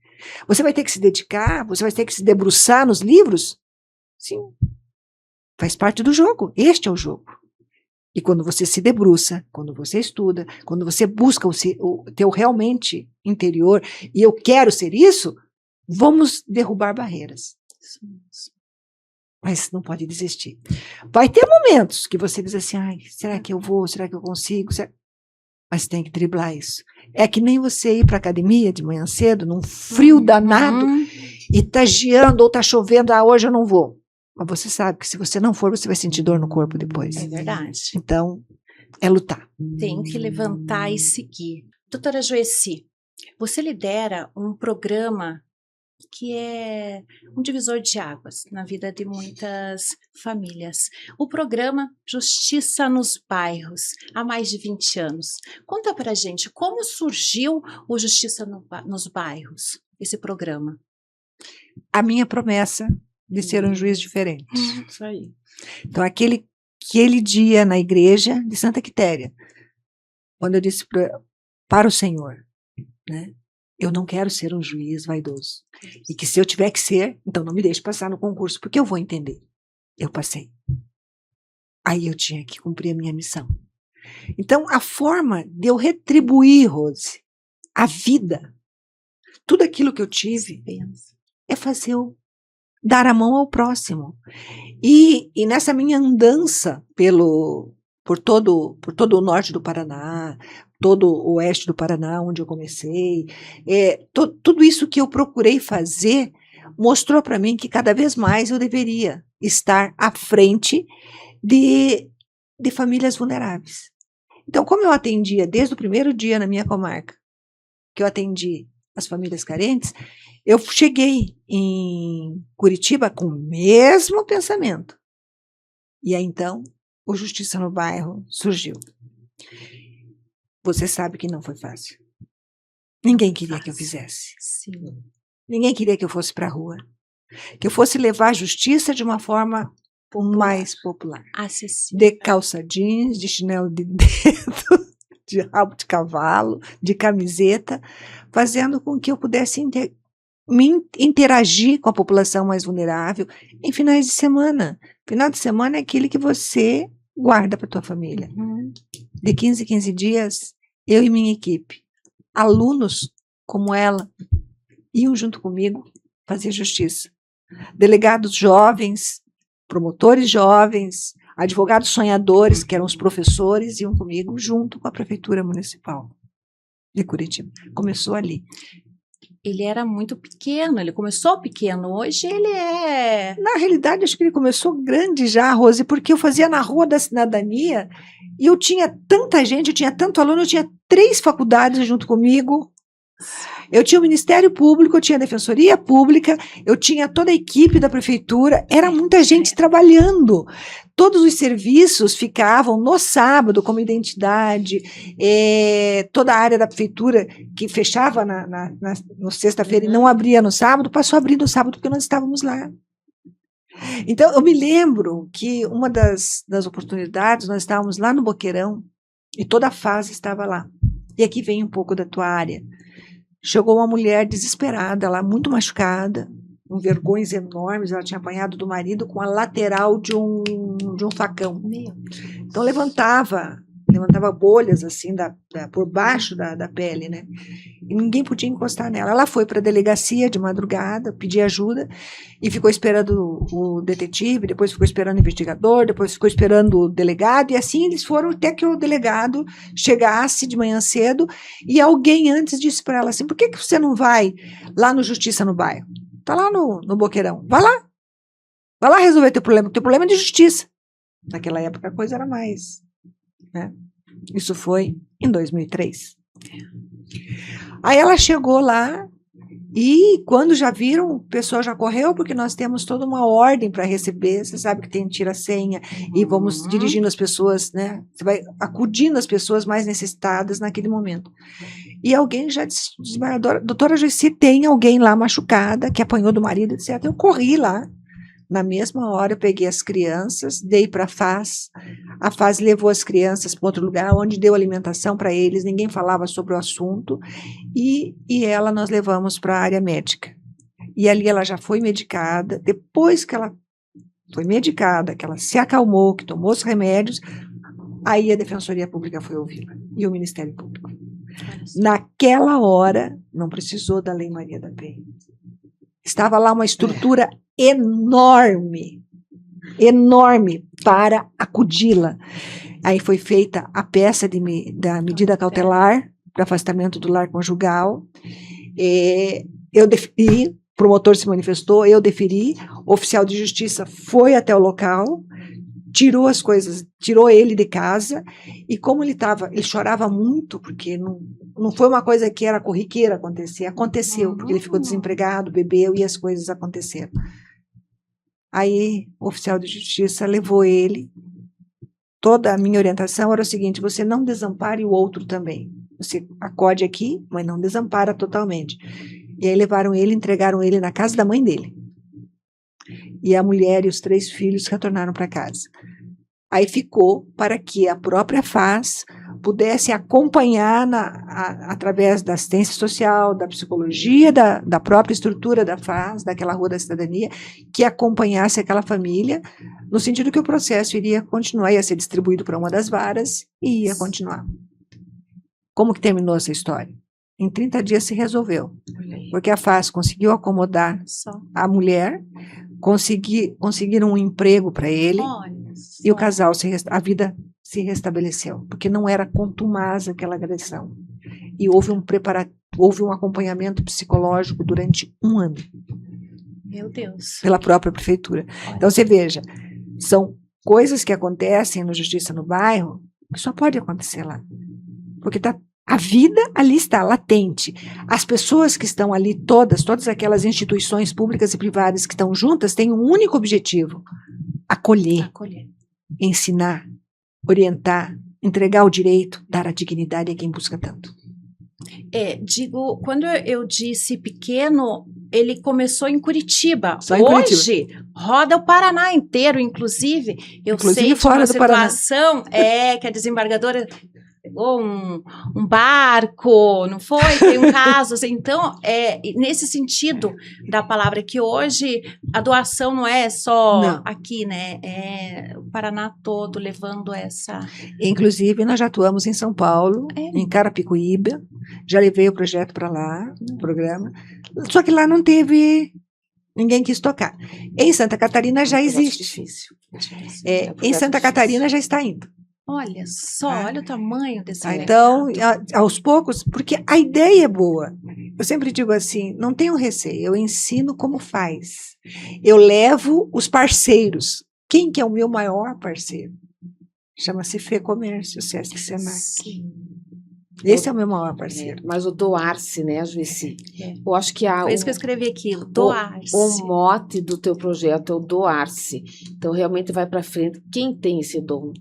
Você vai ter que se dedicar, você vai ter que se debruçar nos livros? Sim. Faz parte do jogo. Este é o jogo. E quando você se debruça, quando você estuda, quando você busca o teu realmente interior, e eu quero ser isso, vamos derrubar barreiras. Mas não pode desistir. Vai ter momentos que você diz assim, ai, será que eu vou? Será que eu consigo? Mas tem que driblar isso. É que nem você ir para a academia de manhã cedo, num frio danado, e tá geando ou tá chovendo, hoje eu não vou. Mas você sabe que se você não for, você vai sentir dor no corpo depois. É verdade. Então, é lutar. Tem que levantar e seguir. Doutora Joeci, você lidera um programa que é um divisor de águas na vida de muitas famílias. O programa Justiça nos Bairros, há mais de 20 anos. Conta pra gente, como surgiu o Justiça nos Bairros, esse programa? A minha promessa de ser um juiz diferente. Isso aí. Então, aquele dia na igreja de Santa Quitéria, quando eu disse para o Senhor, né, eu não quero ser um juiz vaidoso. E que se eu tiver que ser, então não me deixe passar no concurso, porque eu vou entender. Eu passei. Aí eu tinha que cumprir a minha missão. Então, a forma de eu retribuir, Rose, a vida, tudo aquilo que eu tive, é fazer dar a mão ao próximo. E nessa minha andança por todo o norte do Paraná, todo o oeste do Paraná, onde eu comecei, tudo isso que eu procurei fazer mostrou para mim que cada vez mais eu deveria estar à frente de famílias vulneráveis. Então, como eu atendia desde o primeiro dia na minha comarca, que eu atendi as famílias carentes, eu cheguei em Curitiba com o mesmo pensamento. E aí, então, o Justiça no Bairro surgiu. Você sabe que não foi fácil. Ninguém queria que eu fizesse. Sim. Ninguém queria que eu fosse para a rua. Que eu fosse levar a justiça de uma forma mais popular. Acessível. De calça jeans, de chinelo de dedo, de rabo de cavalo, de camiseta, fazendo com que eu pudesse interagir com a população mais vulnerável em finais de semana. Final de semana é aquele que você guarda para tua família. De 15 em 15 dias, eu e minha equipe, alunos como ela, iam junto comigo fazer justiça. Delegados jovens, promotores jovens, advogados sonhadores, que eram os professores, iam comigo junto com a Prefeitura Municipal de Curitiba. Começou ali. Ele era muito pequeno, ele começou pequeno, hoje ele é... Na realidade, acho que ele começou grande já, Rose, porque eu fazia na Rua da Cidadania e eu tinha tanta gente, eu tinha tanto aluno, eu tinha 3 faculdades junto comigo. Eu tinha o Ministério Público, eu tinha a Defensoria Pública, eu tinha toda a equipe da Prefeitura, era muita gente trabalhando. Todos os serviços ficavam no sábado, como identidade, toda a área da Prefeitura que fechava na sexta-feira e não abria no sábado, passou a abrir no sábado porque nós estávamos lá. Então, eu me lembro que uma das oportunidades, nós estávamos lá no Boqueirão e toda a fase estava lá. E aqui vem um pouco da tua área. Chegou uma mulher desesperada lá, muito machucada, com vergões enormes, ela tinha apanhado do marido com a lateral de um facão. Então levantava bolhas assim por baixo da pele, né? E ninguém podia encostar nela. Ela foi para a delegacia de madrugada, pedir ajuda, e ficou esperando o detetive, depois ficou esperando o investigador, depois ficou esperando o delegado, e assim eles foram até que o delegado chegasse de manhã cedo, e alguém antes disse para ela assim, por que você não vai lá no Justiça no Bairro? Tá lá no Boqueirão. Vai lá resolver teu problema é de justiça. Naquela época a coisa era mais, né? Isso foi em 2003. Aí ela chegou lá e quando já viram, o pessoal já correu, porque nós temos toda uma ordem para receber, você sabe que tem tira-senha e vamos dirigindo as pessoas, né? Você vai acudindo as pessoas mais necessitadas naquele momento. E alguém já disse, doutora Joeci, tem alguém lá machucada, que apanhou do marido, etc. Eu corri lá Na mesma hora eu peguei as crianças, dei para a FAS levou as crianças para outro lugar, onde deu alimentação para eles, ninguém falava sobre o assunto, e ela nós levamos para a área médica. E ali ela já foi medicada, depois que ela foi medicada, que ela se acalmou, que tomou os remédios, aí a Defensoria Pública foi ouvida, e o Ministério Público. Naquela hora, não precisou da Lei Maria da Penha. Estava lá uma estrutura enorme, enorme para acudi-la. Aí foi feita a peça da medida cautelar para afastamento do lar conjugal. Eu deferi, o promotor se manifestou, eu deferi, o oficial de justiça foi até o local, tirou as coisas, tirou ele de casa, e como ele chorava muito, porque não foi uma coisa que era corriqueira acontecer, aconteceu, porque ele ficou desempregado, bebeu, e as coisas aconteceram. Aí o oficial de justiça levou ele, toda a minha orientação era o seguinte: você não desampare o outro também, você acode aqui, mas não desampara totalmente. E aí levaram ele, entregaram ele na casa da mãe dele. E a mulher e os 3 filhos retornaram para casa. Aí ficou para que a própria FAS pudesse acompanhar através da assistência social, da psicologia, da própria estrutura da FAS, daquela Rua da Cidadania, que acompanhasse aquela família, no sentido que o processo iria continuar, ia ser distribuído para uma das varas e ia continuar. Como que terminou essa história? Em 30 dias se resolveu, porque a FAS conseguiu acomodar a mulher, conseguiram um emprego para ele, e o casal, a vida se restabeleceu, porque não era contumaz aquela agressão. E houve um acompanhamento psicológico durante 1 ano. Meu Deus. Pela própria prefeitura. Então, você veja, são coisas que acontecem no Justiça no Bairro, que só pode acontecer lá. Porque a vida ali está, latente. As pessoas que estão ali, todas aquelas instituições públicas e privadas que estão juntas, têm um único objetivo: acolher. Ensinar, orientar, entregar o direito, dar a dignidade a quem busca tanto. Quando eu disse pequeno, ele começou em Curitiba. Só em Hoje, roda o Paraná inteiro, inclusive. Eu sei fora de do uma situação que a desembargadora pegou um barco, não foi? Tem um caso, assim. Então, nesse sentido da palavra, que hoje a doação não é só aqui, né? É o Paraná todo levando essa... Inclusive, nós já atuamos em São Paulo, em Carapicuíba, já levei o projeto para lá, o programa, só que lá não teve... Ninguém quis tocar. Em Santa Catarina já existe. Difícil. Em Santa Catarina já está indo. Olha só, olha o tamanho desse mercado. Então, aos poucos, porque a ideia é boa. Eu sempre digo assim, não tenho receio, eu ensino como faz. Eu levo os parceiros. Quem que é o meu maior parceiro? Chama-se FEComércio, Sesc Senac. Sim. Esse é o meu maior parceiro. Mas o doar-se, né, Juicy? Eu acho que Foi isso que eu escrevi aqui, doar-se. O mote do teu projeto é o doar-se. Então, realmente vai para frente. Quem tem esse dom?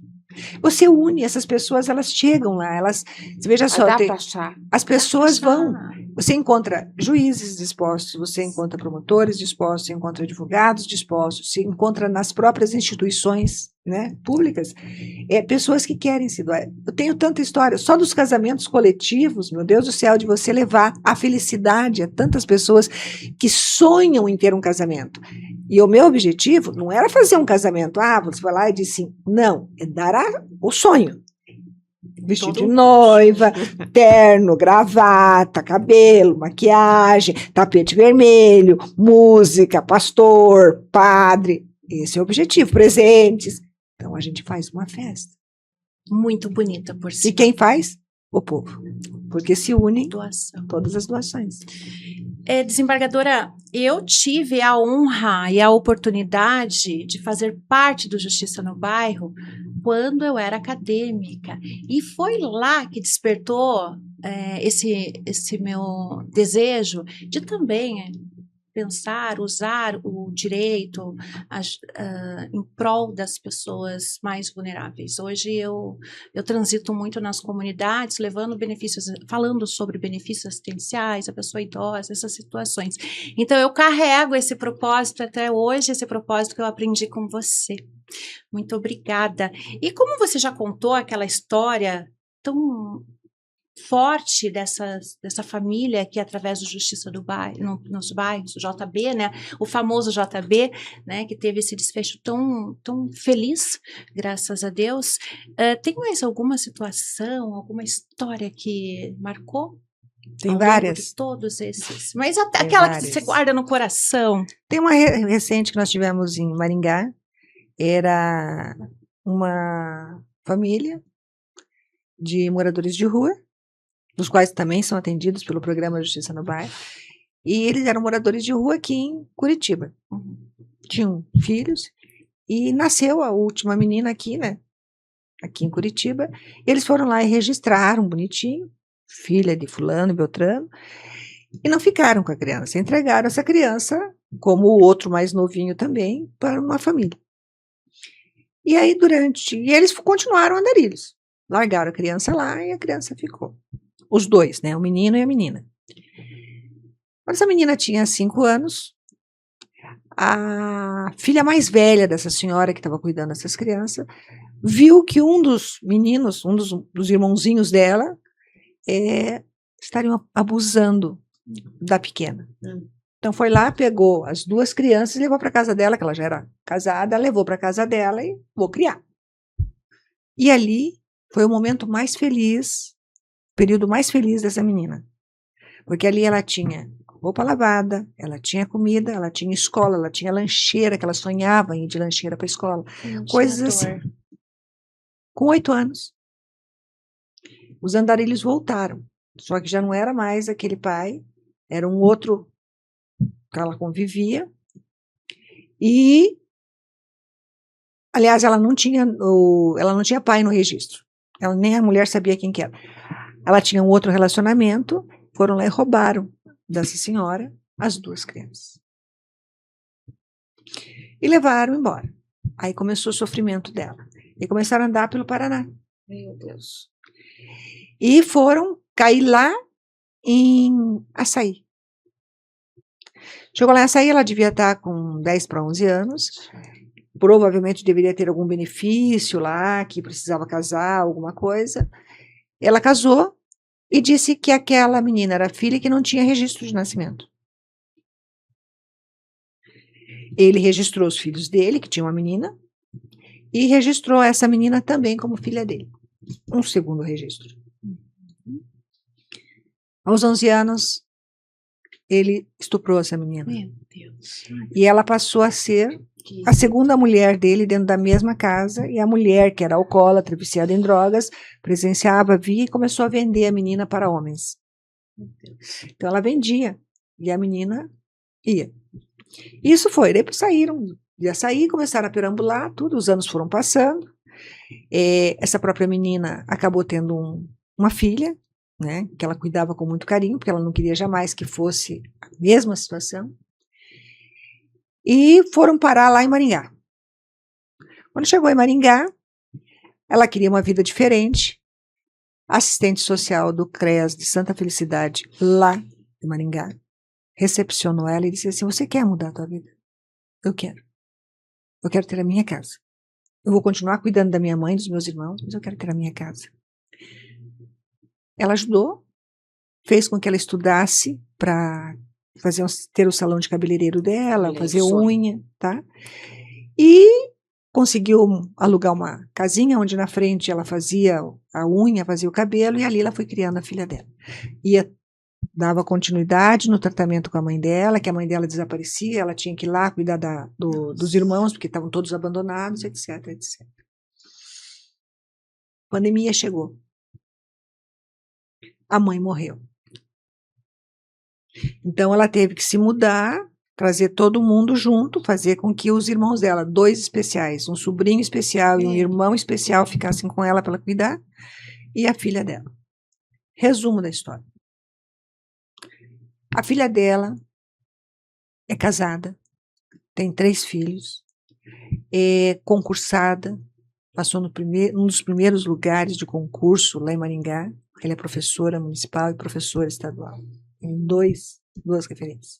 Você une essas pessoas, elas chegam lá, veja só, Dá para achar. as pessoas vão, você encontra juízes dispostos, você encontra promotores dispostos, você encontra advogados dispostos, você encontra nas próprias instituições, né, públicas, pessoas que querem se doar. Eu tenho tanta história, só dos casamentos coletivos, meu Deus do céu, de você levar a felicidade a tantas pessoas que sonham em ter um casamento. E o meu objetivo não era fazer um casamento, você vai lá e diz sim. Não, é dar o sonho. Vestido de noiva, terno, gravata, cabelo, maquiagem, tapete vermelho, música, pastor, padre. Esse é o objetivo, presentes. Então a gente faz uma festa. Muito bonita, por si. E quem faz? O povo. Porque se unem todas as doações. Desembargadora, eu tive a honra e a oportunidade de fazer parte do Justiça no Bairro quando eu era acadêmica. E foi lá que despertou esse meu desejo de também pensar, usar o direito em prol das pessoas mais vulneráveis. Hoje eu transito muito nas comunidades, levando benefícios, falando sobre benefícios assistenciais, a pessoa idosa, essas situações. Então eu carrego esse propósito até hoje, esse propósito que eu aprendi com você. Muito obrigada. E como você já contou aquela história tão forte dessa família que através do Justiça do Bairro, nos bairros, o JB, né, o famoso JB, né, que teve esse desfecho tão feliz, graças a Deus. Tem mais alguma situação, alguma história que marcou? Tem ao longo várias. de todos esses, mas até Tem aquela várias. que você guarda no coração. Tem uma recente que nós tivemos em Maringá. Era uma família de moradores de rua, dos quais também são atendidos pelo programa Justiça no Bairro, e eles eram moradores de rua aqui em Curitiba. Tinham filhos, e nasceu a última menina aqui, né? Aqui em Curitiba. Eles foram lá e registraram bonitinho, filha de fulano e beltrano, e não ficaram com a criança, entregaram essa criança, como o outro mais novinho também, para uma família. E aí, e eles continuaram andarilhos. Largaram a criança lá e a criança ficou. Os dois, né? O menino e a menina. Quando essa menina tinha 5 anos, a filha mais velha dessa senhora que estava cuidando dessas crianças, viu que um dos meninos, um dos irmãozinhos dela, estariam abusando da pequena. Então foi lá, pegou as 2 crianças e levou para casa dela, que ela já era casada, levou para casa dela e vou criar. E ali foi o momento mais feliz, o período mais feliz dessa menina. Porque ali ela tinha roupa lavada, ela tinha comida, ela tinha escola, ela tinha lancheira, que ela sonhava em ir de lancheira para a escola. Coisas assim. Com 8 anos, os andarilhos voltaram. Só que já não era mais aquele pai, era um outro que ela convivia, e, aliás, ela não tinha pai no registro, nem a mulher sabia quem que era. Ela tinha um outro relacionamento, foram lá e roubaram dessa senhora as 2 crianças. E levaram embora. Aí começou o sofrimento dela. E começaram a andar pelo Paraná. Meu Deus. E foram cair lá em Açaí. Chegou lá em Açaí, ela devia estar com 10 para 11 anos, provavelmente deveria ter algum benefício lá, que precisava casar, alguma coisa. Ela casou e disse que aquela menina era filha e que não tinha registro de nascimento. Ele registrou os filhos dele, que tinha uma menina, e registrou essa menina também como filha dele. Um segundo registro. Aos 11 anos, ele estuprou essa menina. Meu Deus. E ela passou a ser a segunda mulher dele dentro da mesma casa, e a mulher, que era alcoólatra, viciada em drogas, presenciava, via e começou a vender a menina para homens. Então ela vendia, e a menina ia. Isso foi, depois saíram, ia sair, começaram a perambular, tudo, os anos foram passando. Essa própria menina acabou tendo uma filha, né, que ela cuidava com muito carinho, porque ela não queria jamais que fosse a mesma situação. E foram parar lá em Maringá. Quando chegou em Maringá, ela queria uma vida diferente. A assistente social do CREAS de Santa Felicidade, lá em Maringá, recepcionou ela e disse assim: você quer mudar a tua vida? Eu quero. Eu quero ter a minha casa. Eu vou continuar cuidando da minha mãe, dos meus irmãos, mas eu quero ter a minha casa. Ela ajudou, fez com que ela estudasse para ter o salão de cabeleireiro dela, fazer unha, tá? E conseguiu alugar uma casinha onde na frente ela fazia a unha, fazia o cabelo, e ali ela foi criando a filha dela. Dava continuidade no tratamento com a mãe dela, que a mãe dela desaparecia, ela tinha que ir lá cuidar dos irmãos, porque estavam todos abandonados, etc, etc. A pandemia chegou. A mãe morreu. Então ela teve que se mudar, trazer todo mundo junto, fazer com que os irmãos dela, 2 especiais, um sobrinho especial e um irmão especial, ficassem com ela para ela cuidar, e a filha dela. Resumo da história. A filha dela é casada, tem 3 filhos, é concursada, passou num dos primeiros lugares de concurso lá em Maringá. Ela é professora municipal e professora estadual. Tem duas referências.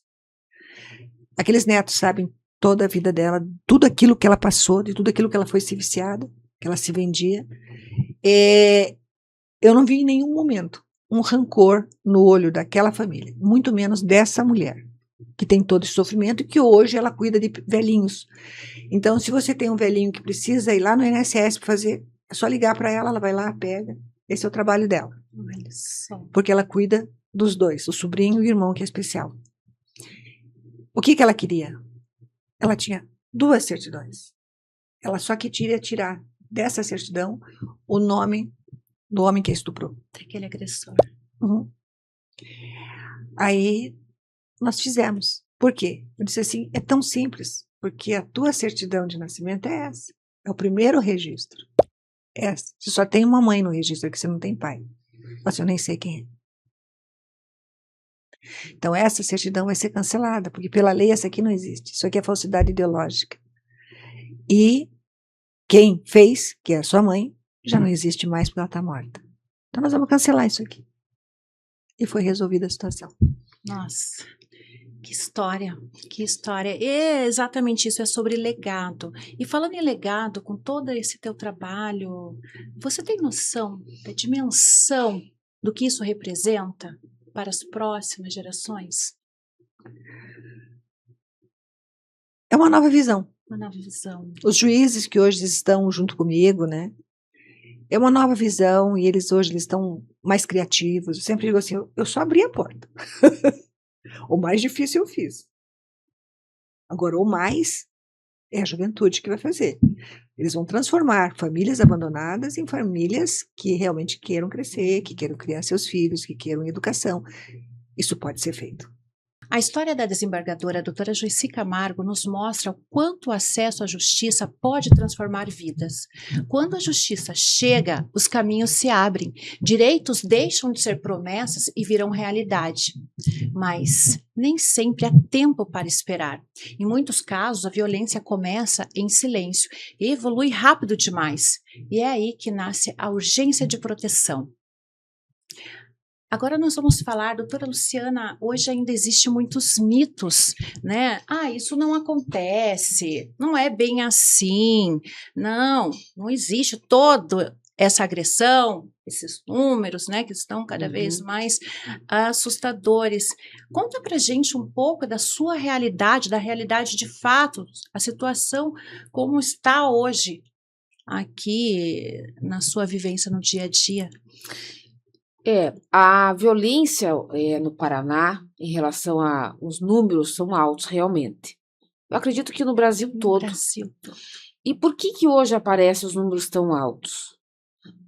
Aqueles netos sabem toda a vida dela, tudo aquilo que ela passou, de tudo aquilo que ela foi se viciada, que ela se vendia. Eu não vi em nenhum momento um rancor no olho daquela família, muito menos dessa mulher, que tem todo esse sofrimento e que hoje ela cuida de velhinhos. Então, se você tem um velhinho que precisa ir lá no INSS para fazer, é só ligar para ela, ela vai lá, pega. Esse é o trabalho dela. Olha só. Porque ela cuida dos 2, o sobrinho e o irmão, que é especial. O que ela queria? Ela tinha 2 certidões. Ela só queria tirar dessa certidão o nome do homem que a estuprou. Daquele agressor. Uhum. Aí nós fizemos. Por quê? Eu disse assim, é tão simples, porque a tua certidão de nascimento é essa. É o primeiro registro. Essa. Você só tem uma mãe no registro, que você não tem pai. Mas eu nem sei quem é. Então essa certidão vai ser cancelada, porque pela lei essa aqui não existe. Isso aqui é falsidade ideológica. E quem fez, que é a sua mãe, já não existe mais porque ela está morta. Então nós vamos cancelar isso aqui. E foi resolvida a situação. Nossa, que história, que história. É exatamente isso, é sobre legado. E falando em legado, com todo esse teu trabalho, você tem noção da dimensão do que isso representa para as próximas gerações? É uma nova visão. Uma nova visão. Os juízes que hoje estão junto comigo, né? É uma nova visão e eles hoje estão mais criativos. Eu sempre digo assim, eu só abri a porta. O mais difícil eu fiz. Agora, o mais é a juventude que vai fazer. Eles vão transformar famílias abandonadas em famílias que realmente queiram crescer, que queiram criar seus filhos, que queiram educação. Isso pode ser feito. A história da desembargadora doutora Joyci Camargo nos mostra o quanto o acesso à justiça pode transformar vidas. Quando a justiça chega, os caminhos se abrem, direitos deixam de ser promessas e viram realidade. Mas nem sempre há tempo para esperar. Em muitos casos, a violência começa em silêncio e evolui rápido demais. E é aí que nasce a urgência de proteção. Agora nós vamos falar, doutora Luciana, hoje ainda existem muitos mitos, né? Isso não acontece, não é bem assim, não existe toda essa agressão, esses números, né, que estão cada vez mais assustadores. Conta pra gente um pouco da sua realidade, da realidade de fato, a situação como está hoje aqui na sua vivência no dia a dia. A violência no Paraná, em relação os números são altos realmente. Eu acredito que no Brasil todo. E por que hoje aparecem os números tão altos?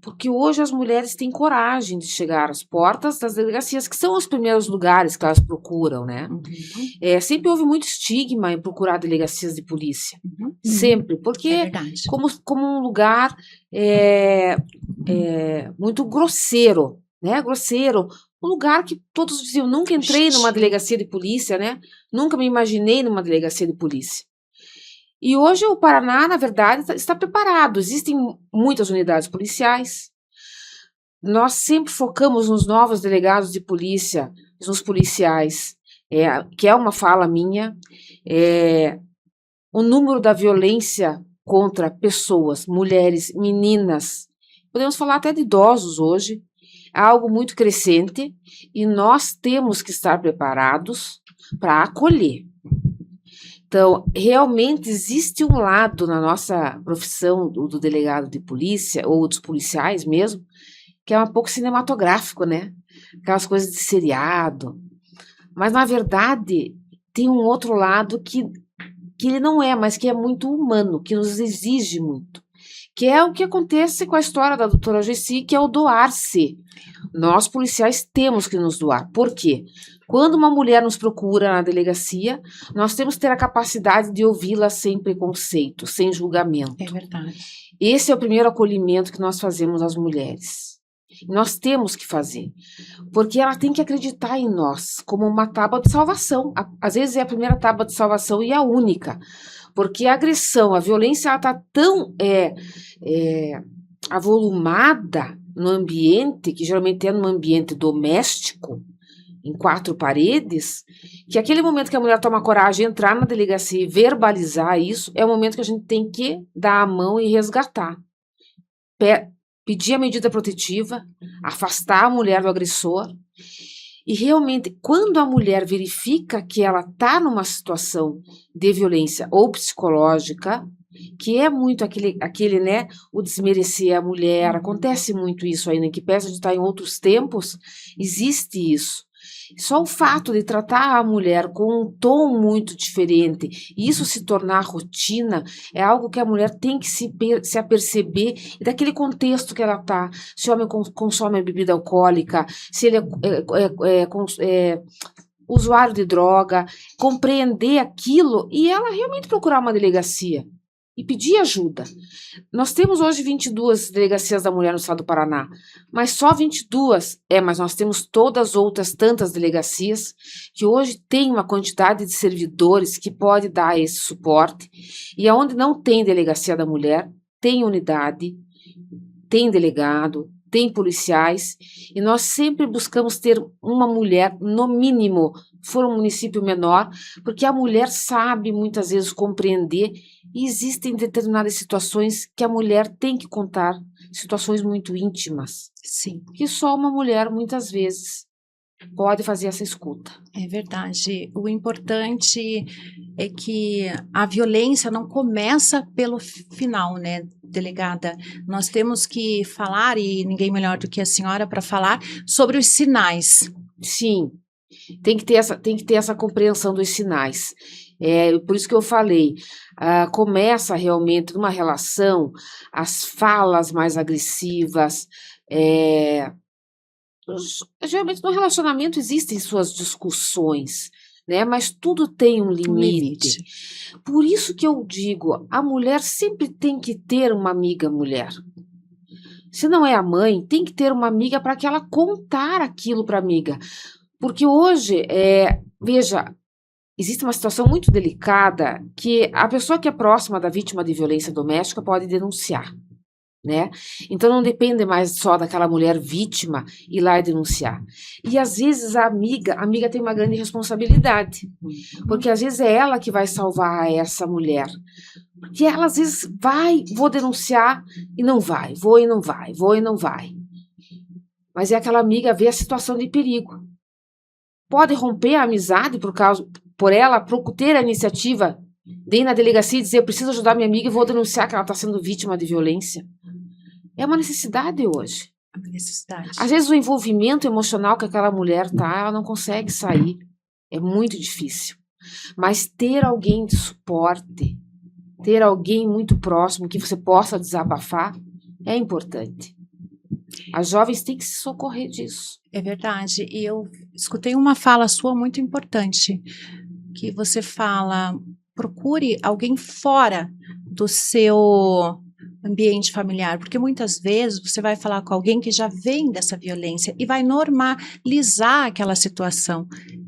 Porque hoje as mulheres têm coragem de chegar às portas das delegacias, que são os primeiros lugares que elas procuram, né? Sempre houve muito estigma em procurar delegacias de polícia. Sempre, porque como um lugar muito grosseiro, né? Grosseiro, um lugar que todos diziam, nunca entrei numa delegacia de polícia, né? Nunca me imaginei numa delegacia de polícia. E hoje o Paraná, na verdade, está preparado. Existem muitas unidades policiais. Nós sempre focamos nos novos delegados de polícia, nos policiais, que é uma fala minha. O número da violência contra pessoas, mulheres, meninas, podemos falar até de idosos hoje, é algo muito crescente e nós temos que estar preparados para acolher. Então, realmente existe um lado na nossa profissão do delegado de polícia, ou dos policiais mesmo, que é um pouco cinematográfico, né? Aquelas coisas de seriado. Mas, na verdade, tem um outro lado que ele não é, mas que é muito humano, que nos exige muito. Que é o que acontece com a história da doutora Joyci, que é o doar-se. Nós, policiais, temos que nos doar. Por quê? Quando uma mulher nos procura na delegacia, nós temos que ter a capacidade de ouvi-la sem preconceito, sem julgamento. É verdade. Esse é o primeiro acolhimento que nós fazemos às mulheres. Nós temos que fazer, porque ela tem que acreditar em nós como uma tábua de salvação. Às vezes é a primeira tábua de salvação e a única, porque a agressão, a violência, ela está tão avolumada no ambiente, que geralmente é num ambiente doméstico, em 4 paredes, que aquele momento que a mulher toma coragem de entrar na delegacia e verbalizar isso, é o momento que a gente tem que dar a mão e resgatar. Pedir a medida protetiva, afastar a mulher do agressor. E realmente, quando a mulher verifica que ela está numa situação de violência ou psicológica, que é muito aquele, né, o desmerecer a mulher, acontece muito isso ainda, que pese de estar em outros tempos, existe isso. Só o fato de tratar a mulher com um tom muito diferente, e isso se tornar rotina, é algo que a mulher tem que se aperceber e daquele contexto que ela está. Se o homem consome bebida alcoólica, se ele é usuário de droga, compreender aquilo e ela realmente procurar uma delegacia e pedir ajuda. Nós temos hoje 22 delegacias da mulher no estado do Paraná, mas só 22, mas nós temos todas as outras tantas delegacias que hoje tem uma quantidade de servidores que pode dar esse suporte, e aonde não tem delegacia da mulher, tem unidade, tem delegado, tem policiais, e nós sempre buscamos ter uma mulher, no mínimo, for um município menor, porque a mulher sabe muitas vezes compreender, e existem determinadas situações que a mulher tem que contar, situações muito íntimas. Sim. Que só uma mulher, muitas vezes, pode fazer essa escuta. É verdade. O importante é que a violência não começa pelo final, né, delegada? Nós temos que falar, e ninguém melhor do que a senhora para falar, sobre os sinais. Sim, tem que ter essa compreensão dos sinais. Por isso que eu falei, começa realmente numa relação, as falas mais agressivas, geralmente no relacionamento existem suas discussões, né? Mas tudo tem um limite. Por isso que eu digo, a mulher sempre tem que ter uma amiga mulher. Se não é a mãe, tem que ter uma amiga para que ela contar aquilo para a amiga. Porque hoje, veja, existe uma situação muito delicada que a pessoa que é próxima da vítima de violência doméstica pode denunciar, né? Então não depende mais só daquela mulher vítima ir lá e denunciar. E às vezes a amiga tem uma grande responsabilidade, porque às vezes é ela que vai salvar essa mulher. Porque ela às vezes vou denunciar e não vai, vou e não vai, vou e não vai. Mas é aquela amiga vê a situação de perigo. Pode romper a amizade por ela ter a iniciativa de ir na delegacia e dizer: eu preciso ajudar minha amiga e vou denunciar que ela está sendo vítima de violência. É uma necessidade hoje. É uma necessidade. Às vezes o envolvimento emocional que aquela mulher ela não consegue sair. É muito difícil. Mas ter alguém de suporte, ter alguém muito próximo que você possa desabafar, é importante. As jovens têm que se socorrer disso. É verdade. E eu escutei uma fala sua muito importante, que você fala: procure alguém fora do seu ambiente familiar, porque muitas vezes você vai falar com alguém que já vem dessa violência e vai normalizar aquela situação.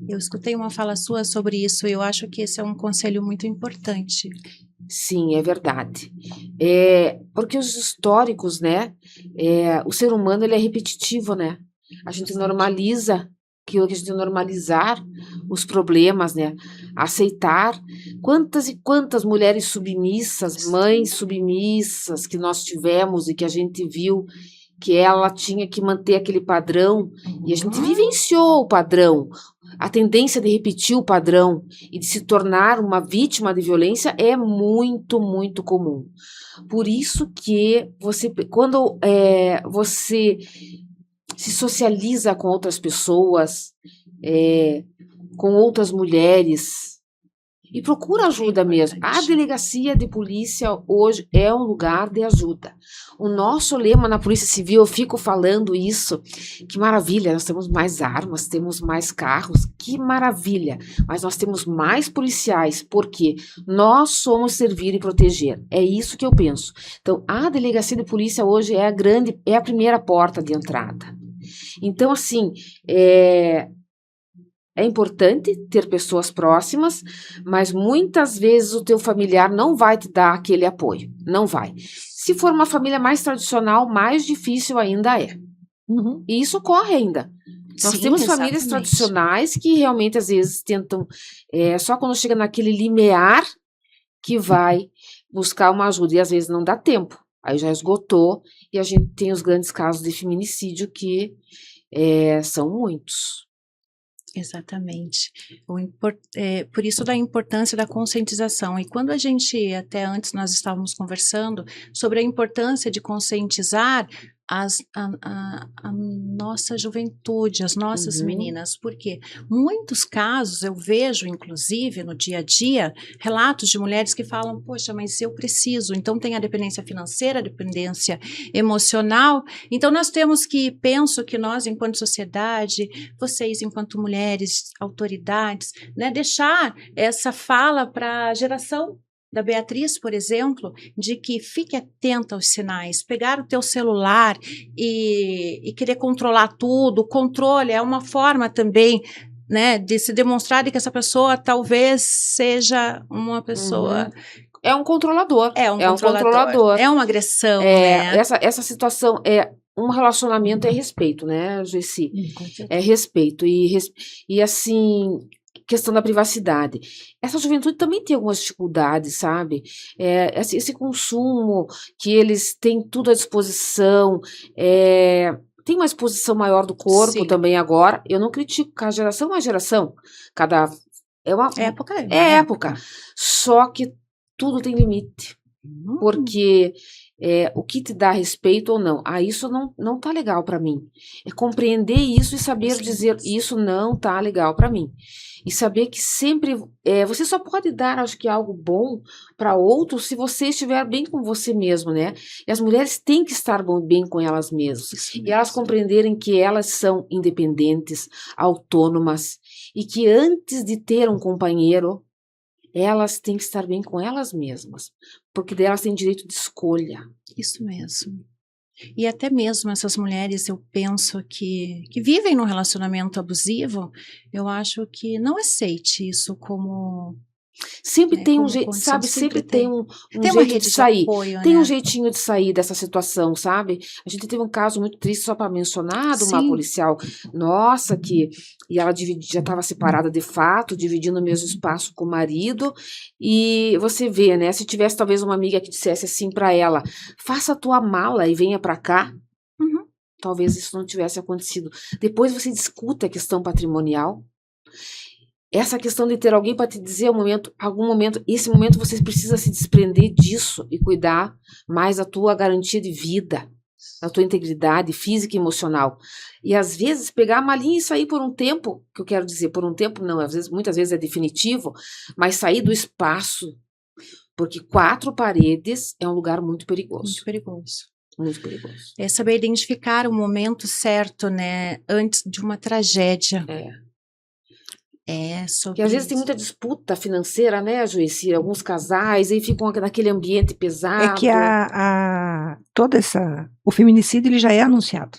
Eu escutei uma fala sua sobre isso e eu acho que esse é um conselho muito importante. Sim, é verdade. Porque os históricos, né? O ser humano ele é repetitivo, né? A gente normaliza aquilo que a gente normalizar os problemas, né? Aceitar. Quantas e quantas mulheres submissas, mães submissas que nós tivemos e que a gente viu que ela tinha que manter aquele padrão e a gente vivenciou o padrão. A tendência de repetir o padrão e de se tornar uma vítima de violência é muito, muito comum. Por isso que quando você se socializa com outras pessoas, com outras mulheres, E procura ajuda mesmo. A delegacia de polícia hoje é um lugar de ajuda. O nosso lema na Polícia Civil, eu fico falando isso, que maravilha, nós temos mais armas, temos mais carros, que maravilha. Mas nós temos mais policiais, porque nós somos servir e proteger. É isso que eu penso. Então, a delegacia de polícia hoje é a primeira porta de entrada. Então, assim, é importante ter pessoas próximas, mas muitas vezes o teu familiar não vai te dar aquele apoio. Não vai. Se for uma família mais tradicional, mais difícil ainda é. Uhum. E isso ocorre ainda. Nós Sim, temos famílias exatamente. tradicionais que realmente às vezes tentam, só quando chega naquele limiar que vai buscar uma ajuda. E às vezes não dá tempo. Aí já esgotou e a gente tem os grandes casos de feminicídio que são muitos. Exatamente. Por isso da importância da conscientização. E quando a gente, até antes nós estávamos conversando sobre a importância de conscientizar a nossa juventude, as nossas meninas, porque muitos casos eu vejo, inclusive, no dia a dia, relatos de mulheres que falam, poxa, mas eu preciso, então tem a dependência financeira, a dependência emocional, então nós temos que, penso que nós, enquanto sociedade, vocês, enquanto mulheres, autoridades, né, deixar essa fala para a geração da Beatriz, por exemplo, de que fique atenta aos sinais, pegar o teu celular e querer controlar tudo. O controle é uma forma também, né, de se demonstrar de que essa pessoa talvez seja uma pessoa... É um controlador. É um controlador. É uma agressão, né? Essa situação um relacionamento é respeito, né, Joyci? É respeito. E assim... questão da privacidade. Essa juventude também tem algumas dificuldades, sabe? Esse consumo, que eles têm tudo à disposição, tem uma exposição maior do corpo Sim. também agora. Eu não critico, cada geração é uma geração. É uma época. Só que tudo tem limite. Porque o que te dá respeito ou não, isso não tá legal para mim. É compreender isso e saber dizer, isso não tá legal para mim. E saber que sempre, você só pode dar, acho que, algo bom para outro se você estiver bem com você mesmo, né? E as mulheres têm que estar bem com elas mesmas. E elas compreenderem que elas são independentes, autônomas, e que antes de ter um companheiro, elas têm que estar bem com elas mesmas, porque delas têm direito de escolha. Isso mesmo. E até mesmo essas mulheres, eu penso que vivem num relacionamento abusivo, eu acho que não aceite isso como... Sempre tem um jeito, sabe? Sempre tem um jeito de sair. Apoio, tem né? um jeitinho de sair dessa situação, sabe? A gente teve um caso muito triste, só para mencionar, de uma policial nossa, e ela já estava separada de fato, dividindo o mesmo espaço com o marido, e você vê, né? Se tivesse talvez uma amiga que dissesse assim para ela, faça a tua mala e venha para cá, talvez isso não tivesse acontecido. Depois você discuta a questão patrimonial. Essa questão de ter alguém para te dizer esse momento você precisa se desprender disso e cuidar mais da tua garantia de vida, da tua integridade física e emocional. E às vezes pegar a malinha e sair por um tempo, que eu quero dizer, por um tempo não, muitas vezes é definitivo, mas sair do espaço, porque 4 paredes é um lugar muito perigoso. Muito perigoso. Muito perigoso. É saber identificar o momento certo, né, antes de uma tragédia. Porque às vezes tem muita disputa financeira, né, Joyci? Alguns casais aí ficam naquele ambiente pesado. É que o feminicídio ele já é anunciado.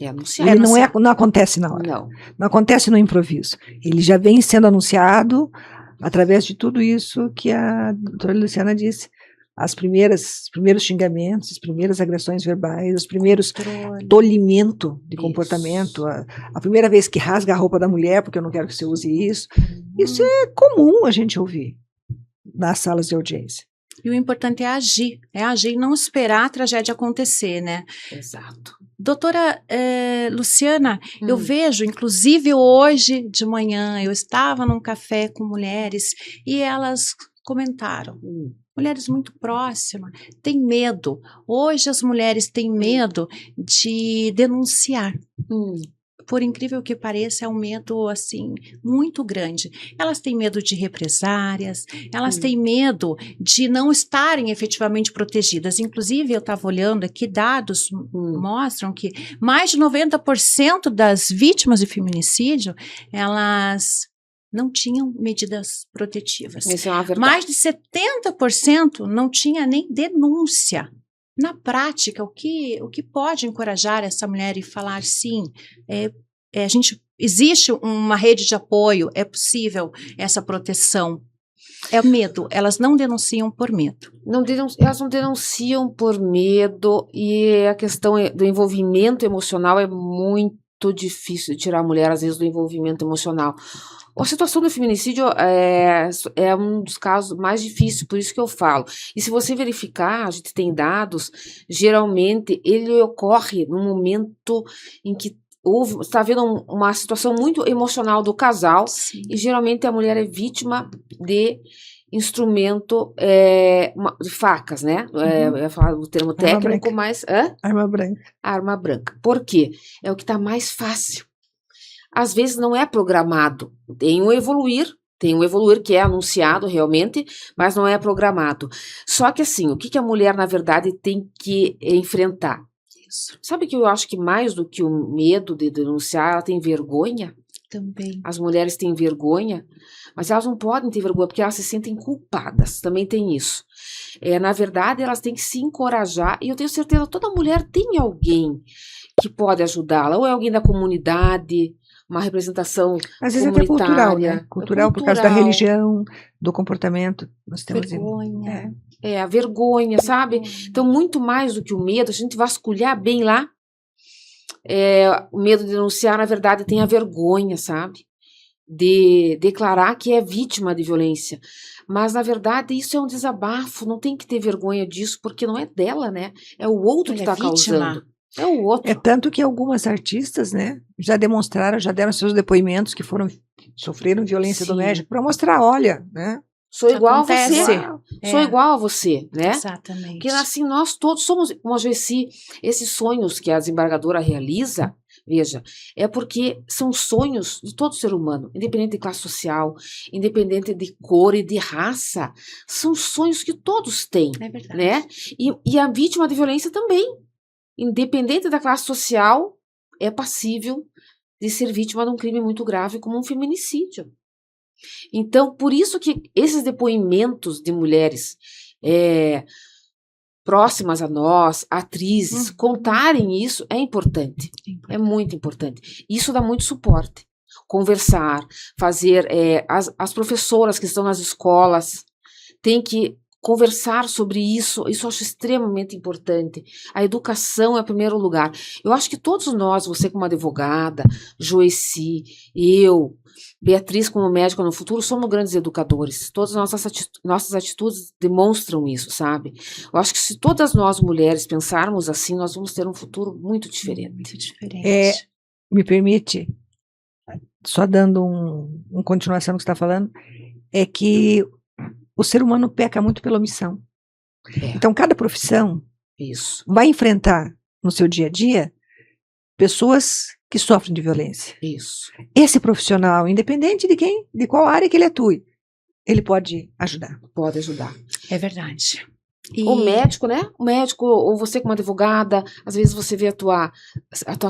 É anunciado. Ele não acontece na hora. Não acontece no improviso. Ele já vem sendo anunciado através de tudo isso que a doutora Luciana disse. Os primeiros xingamentos, as primeiras agressões verbais, os primeiros tolimento de comportamento, a primeira vez que rasga a roupa da mulher, porque eu não quero que você use isso. Isso é comum a gente ouvir nas salas de audiência. E o importante é agir e não esperar a tragédia acontecer, né? Exato. Doutora Luciana, eu vejo, inclusive hoje de manhã, eu estava num café com mulheres e elas comentaram. Mulheres muito próximas, têm medo. Hoje as mulheres têm medo de denunciar. por incrível que pareça, é um medo, assim, muito grande. Elas têm medo de represárias, elas têm medo de não estarem efetivamente protegidas. Inclusive, eu estava olhando aqui, dados mostram que mais de 90% das vítimas de feminicídio, elas não tinham medidas protetivas. Isso é uma verdade. Mais de 70% não tinha nem denúncia. Na prática, o que pode encorajar essa mulher e falar sim, existe uma rede de apoio, é possível essa proteção. É medo, elas não denunciam por medo. Elas não denunciam por medo, e a questão do envolvimento emocional é muito difícil de tirar a mulher, às vezes, do envolvimento emocional. A situação do feminicídio é um dos casos mais difíceis, por isso que eu falo. E se você verificar, a gente tem dados, geralmente ele ocorre no momento em que está havendo uma situação muito emocional do casal. Sim. E geralmente a mulher é vítima de instrumento, de facas, né? Eu ia falar o termo técnico, mas... Arma branca. Arma branca. Por quê? É o que está mais fácil. Às vezes não é programado, tem um evoluir que é anunciado realmente, mas não é programado. Só que assim, o que a mulher na verdade tem que enfrentar? Isso. Sabe que eu acho que mais do que o medo de denunciar, ela tem vergonha? Também. As mulheres têm vergonha, mas elas não podem ter vergonha porque elas se sentem culpadas, também tem isso. Na verdade, elas têm que se encorajar, e eu tenho certeza que toda mulher tem alguém que pode ajudá-la, ou é alguém da comunidade, uma representação às vezes comunitária. Até cultural, né? Cultural por causa da religião, do comportamento. Nós temos vergonha. A vergonha, sabe? Então, muito mais do que o medo, a gente vasculhar bem lá, o medo de denunciar, na verdade, tem a vergonha, sabe? De declarar que é vítima de violência. Mas, na verdade, isso é um desabafo, não tem que ter vergonha disso, porque não é dela, né? É o outro que está causando. É o outro. É tanto que algumas artistas, né, já demonstraram, já deram seus depoimentos que sofreram violência doméstica para mostrar, olha, né? Sou igual a você. Sou igual a você, né? Exatamente. Porque assim, nós todos somos, como a Joyci, esses sonhos que a desembargadora realiza, veja, é porque são sonhos de todo ser humano, independente de classe social, independente de cor e de raça, são sonhos que todos têm, né? E a vítima de violência também. Independente da classe social, é passível de ser vítima de um crime muito grave como um feminicídio. Então, por isso que esses depoimentos de mulheres próximas a nós, atrizes, contarem isso é importante. É muito importante. Isso dá muito suporte. Conversar, fazer... as professoras que estão nas escolas têm que conversar sobre isso eu acho extremamente importante. A educação é o primeiro lugar. Eu acho que todos nós, você como advogada, Joyci, eu, Beatriz como médica no futuro, somos grandes educadores. Todas as nossas atitudes demonstram isso, sabe? Eu acho que se todas nós mulheres pensarmos assim, nós vamos ter um futuro muito diferente. Muito diferente. Me permite, só dando uma continuação do que você está falando, é que o ser humano peca muito pela omissão. Então, cada profissão vai enfrentar no seu dia a dia pessoas que sofrem de violência. Isso. Esse profissional, independente de qual área que ele atue, ele pode ajudar. Pode ajudar. É verdade. O médico, né? O médico, ou você como advogada, às vezes você vê a tua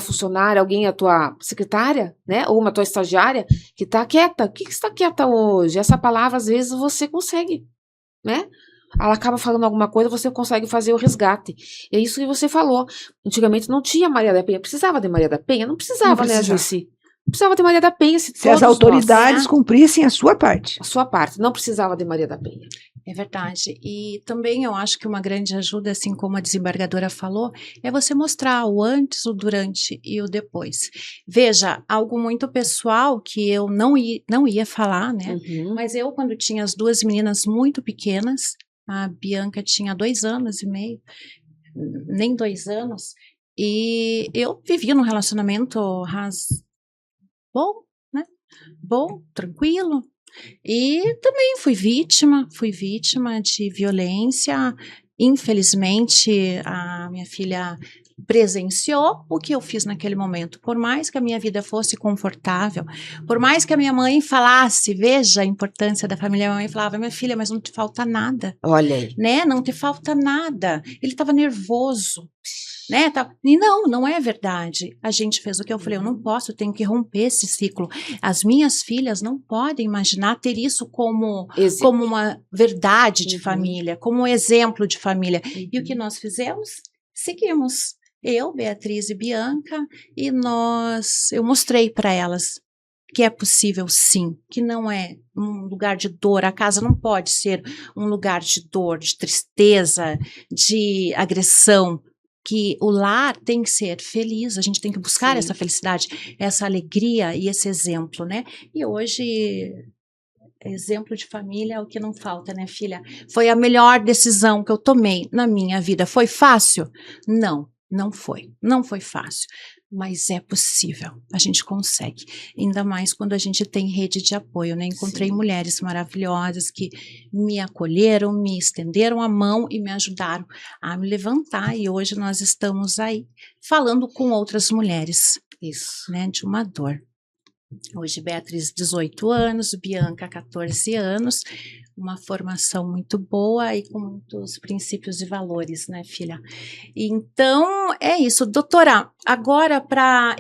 funcionária, alguém, a tua secretária, né? Ou uma tua estagiária que está quieta. O que você está quieta hoje? Essa palavra, às vezes, você consegue, né? Ela acaba falando alguma coisa, você consegue fazer o resgate. E é isso que você falou. Antigamente não tinha Maria da Penha. Precisava de Maria da Penha? Não precisava, né, Joyci? Não precisava de Maria da Penha se as autoridades cumprissem a sua parte. A sua parte. Não precisava de Maria da Penha. É verdade. E também eu acho que uma grande ajuda, assim como a desembargadora falou, é você mostrar o antes, o durante e o depois. Veja, algo muito pessoal que eu não ia falar, né? Mas eu, quando tinha as duas meninas muito pequenas, a Bianca tinha 2 anos e meio, nem 2 anos, e eu vivia num relacionamento bom, né? Bom, tranquilo. E também fui vítima de violência. Infelizmente, a minha filha presenciou o que eu fiz naquele momento. Por mais que a minha vida fosse confortável, por mais que a minha mãe falasse, veja a importância da família, a minha mãe falava, minha filha, mas não te falta nada, Olha aí. né? Não te falta nada. Ele estava nervoso, né? E não é verdade. A gente fez o que eu falei, eu não posso, eu tenho que romper esse ciclo. As minhas filhas não podem imaginar ter isso como uma verdade de família, como um exemplo de família. E o que nós fizemos? Seguimos. Eu, Beatriz e Bianca, e eu mostrei para elas que é possível sim, que não é um lugar de dor, a casa não pode ser um lugar de dor, de tristeza, de agressão, que o lar tem que ser feliz, a gente tem que buscar essa felicidade, essa alegria e esse exemplo, né? E hoje, exemplo de família é o que não falta, né, filha? Foi a melhor decisão que eu tomei na minha vida. Foi fácil? Não foi. Não foi fácil. Mas é possível, a gente consegue, ainda mais quando a gente tem rede de apoio, né? Encontrei mulheres maravilhosas que me acolheram, me estenderam a mão e me ajudaram a me levantar, e hoje nós estamos aí falando com outras mulheres, né? De uma dor. Hoje Beatriz 18 anos, Bianca 14 anos, uma formação muito boa e com muitos princípios e valores, né, filha? Então, é isso. Doutora, agora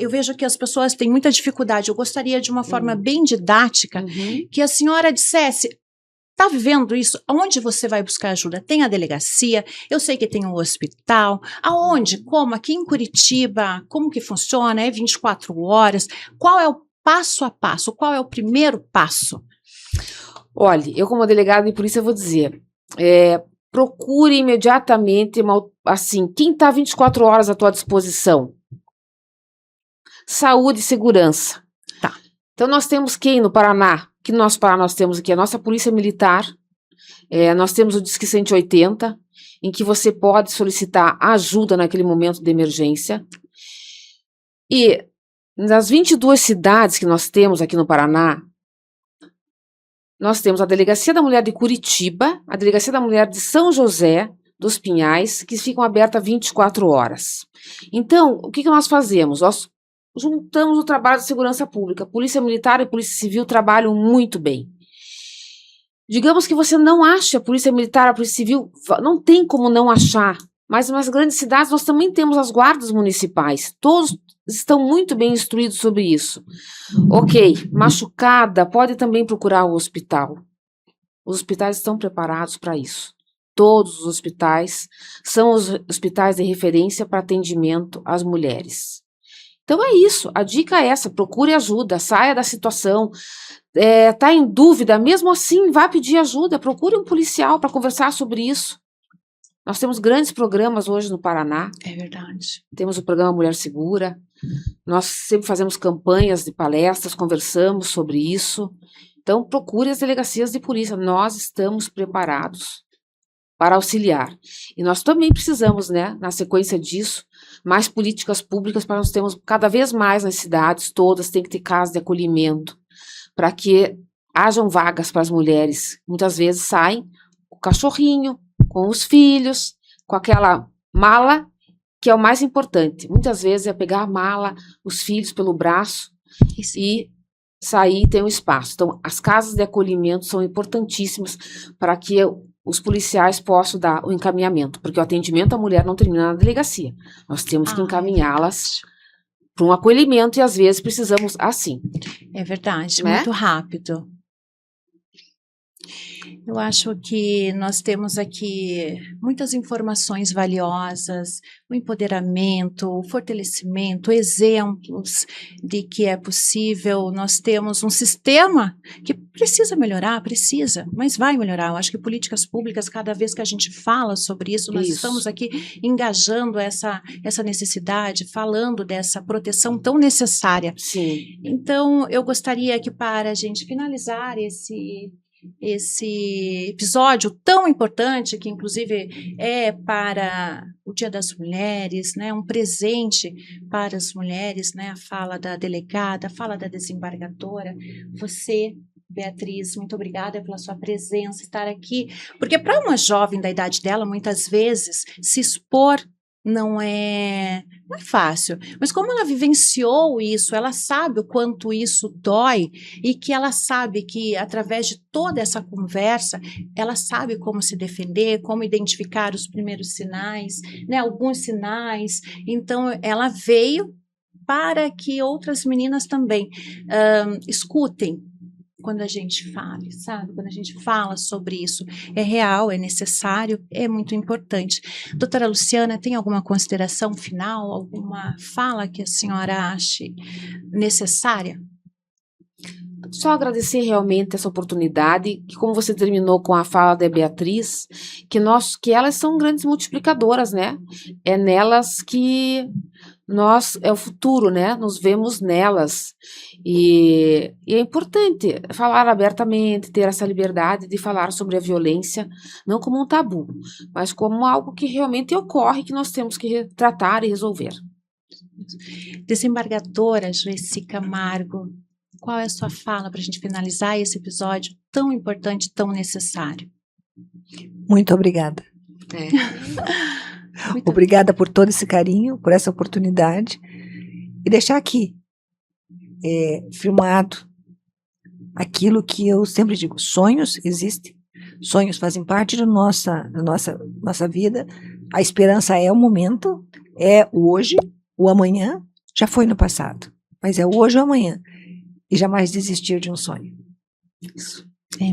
eu vejo que as pessoas têm muita dificuldade, eu gostaria de uma forma bem didática, que a senhora dissesse, está vivendo isso? Aonde você vai buscar ajuda? Tem a delegacia, eu sei que tem um hospital, aonde, como, aqui em Curitiba, como que funciona? É 24 horas? Qual é o passo a passo? Qual é o primeiro passo? Olha, eu como delegada de polícia vou dizer, procure imediatamente, assim, quem está 24 horas à tua disposição? Saúde e segurança. Tá. Então nós temos quem no Paraná? Que no nosso Paraná nós temos aqui a nossa Polícia Militar, nós temos o Disque 180, em que você pode solicitar ajuda naquele momento de emergência. E nas 22 cidades que nós temos aqui no Paraná, nós temos a Delegacia da Mulher de Curitiba, a Delegacia da Mulher de São José dos Pinhais, que ficam abertas 24 horas. Então, o que nós fazemos? Nós juntamos o trabalho de segurança pública. Polícia Militar e Polícia Civil trabalham muito bem. Digamos que você não acha a Polícia Militar, a Polícia Civil, não tem como não achar. Mas nas grandes cidades nós também temos as guardas municipais. Todos estão muito bem instruídos sobre isso. Ok, machucada, pode também procurar o hospital. Os hospitais estão preparados para isso. Todos os hospitais são os hospitais de referência para atendimento às mulheres. Então é isso, a dica é essa, procure ajuda, saia da situação, tá em dúvida, mesmo assim vá pedir ajuda, procure um policial para conversar sobre isso. Nós temos grandes programas hoje no Paraná. É verdade. Temos o programa Mulher Segura, nós sempre fazemos campanhas de palestras, conversamos sobre isso. Então procure as delegacias de polícia, nós estamos preparados para auxiliar. E nós também precisamos, né, na sequência disso, mais políticas públicas para nós termos cada vez mais nas cidades, todas tem que ter casas de acolhimento, para que hajam vagas para as mulheres. Muitas vezes saem com o cachorrinho, com os filhos, com aquela mala, que é o mais importante. Muitas vezes é pegar a mala, os filhos pelo braço e sair e ter um espaço. Então, as casas de acolhimento são importantíssimas para que os policiais possam dar o encaminhamento, porque o atendimento à mulher não termina na delegacia. Nós temos que encaminhá-las para um acolhimento e às vezes precisamos assim. É verdade, né? Muito rápido. Eu acho que nós temos aqui muitas informações valiosas, o empoderamento, o fortalecimento, exemplos de que é possível. Nós temos um sistema que precisa melhorar, mas vai melhorar. Eu acho que políticas públicas, cada vez que a gente fala sobre isso, nós estamos aqui engajando essa necessidade, falando dessa proteção tão necessária. Sim. Então, eu gostaria que, para a gente finalizar esse episódio tão importante, que inclusive é para o Dia das Mulheres, né, um presente para as mulheres, né, a fala da delegada, a fala da desembargadora, você, Beatriz, muito obrigada pela sua presença, estar aqui, porque para uma jovem da idade dela, muitas vezes, se expor não é fácil, mas como ela vivenciou isso, ela sabe o quanto isso dói e que ela sabe que através de toda essa conversa, ela sabe como se defender, como identificar os primeiros sinais, né, alguns sinais. Então ela veio para que outras meninas também escutem quando a gente fala, sabe? Quando a gente fala sobre isso, é real, é necessário, é muito importante. Doutora Luciana, tem alguma consideração final, alguma fala que a senhora ache necessária? Só agradecer realmente essa oportunidade, que como você terminou com a fala da Beatriz, que elas são grandes multiplicadoras, né? É nelas que é o futuro, né? Nos vemos nelas. E é importante falar abertamente, ter essa liberdade de falar sobre a violência, não como um tabu, mas como algo que realmente ocorre, que nós temos que tratar e resolver. Desembargadora Joeci Camargo, qual é a sua fala para a gente finalizar esse episódio tão importante, tão necessário? Muito obrigada. Obrigada por todo esse carinho, por essa oportunidade. E deixar aqui, filmado, aquilo que eu sempre digo: sonhos existem, sonhos fazem parte da nossa vida, a esperança é o momento, é o hoje, o amanhã já foi no passado, mas é o hoje ou amanhã, e jamais desistir de um sonho. Isso. É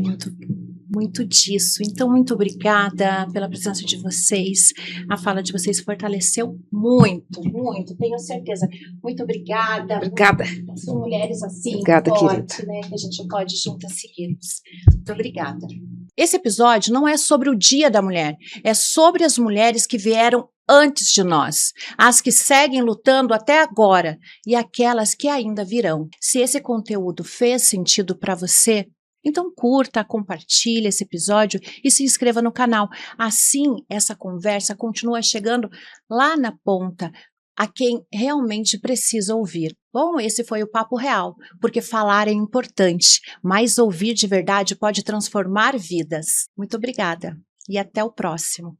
muito disso. Então, muito obrigada pela presença de vocês. A fala de vocês fortaleceu muito, tenho certeza. Muito obrigada. Obrigada. São mulheres assim, obrigada, fortes, né, que a gente pode juntas seguirmos. Muito obrigada. Esse episódio não é sobre o Dia da Mulher, é sobre as mulheres que vieram antes de nós, as que seguem lutando até agora e aquelas que ainda virão. Se esse conteúdo fez sentido para você, então curta, compartilhe esse episódio e se inscreva no canal. Assim, essa conversa continua chegando lá na ponta, a quem realmente precisa ouvir. Bom, esse foi o Papo Real, porque falar é importante, mas ouvir de verdade pode transformar vidas. Muito obrigada e até o próximo.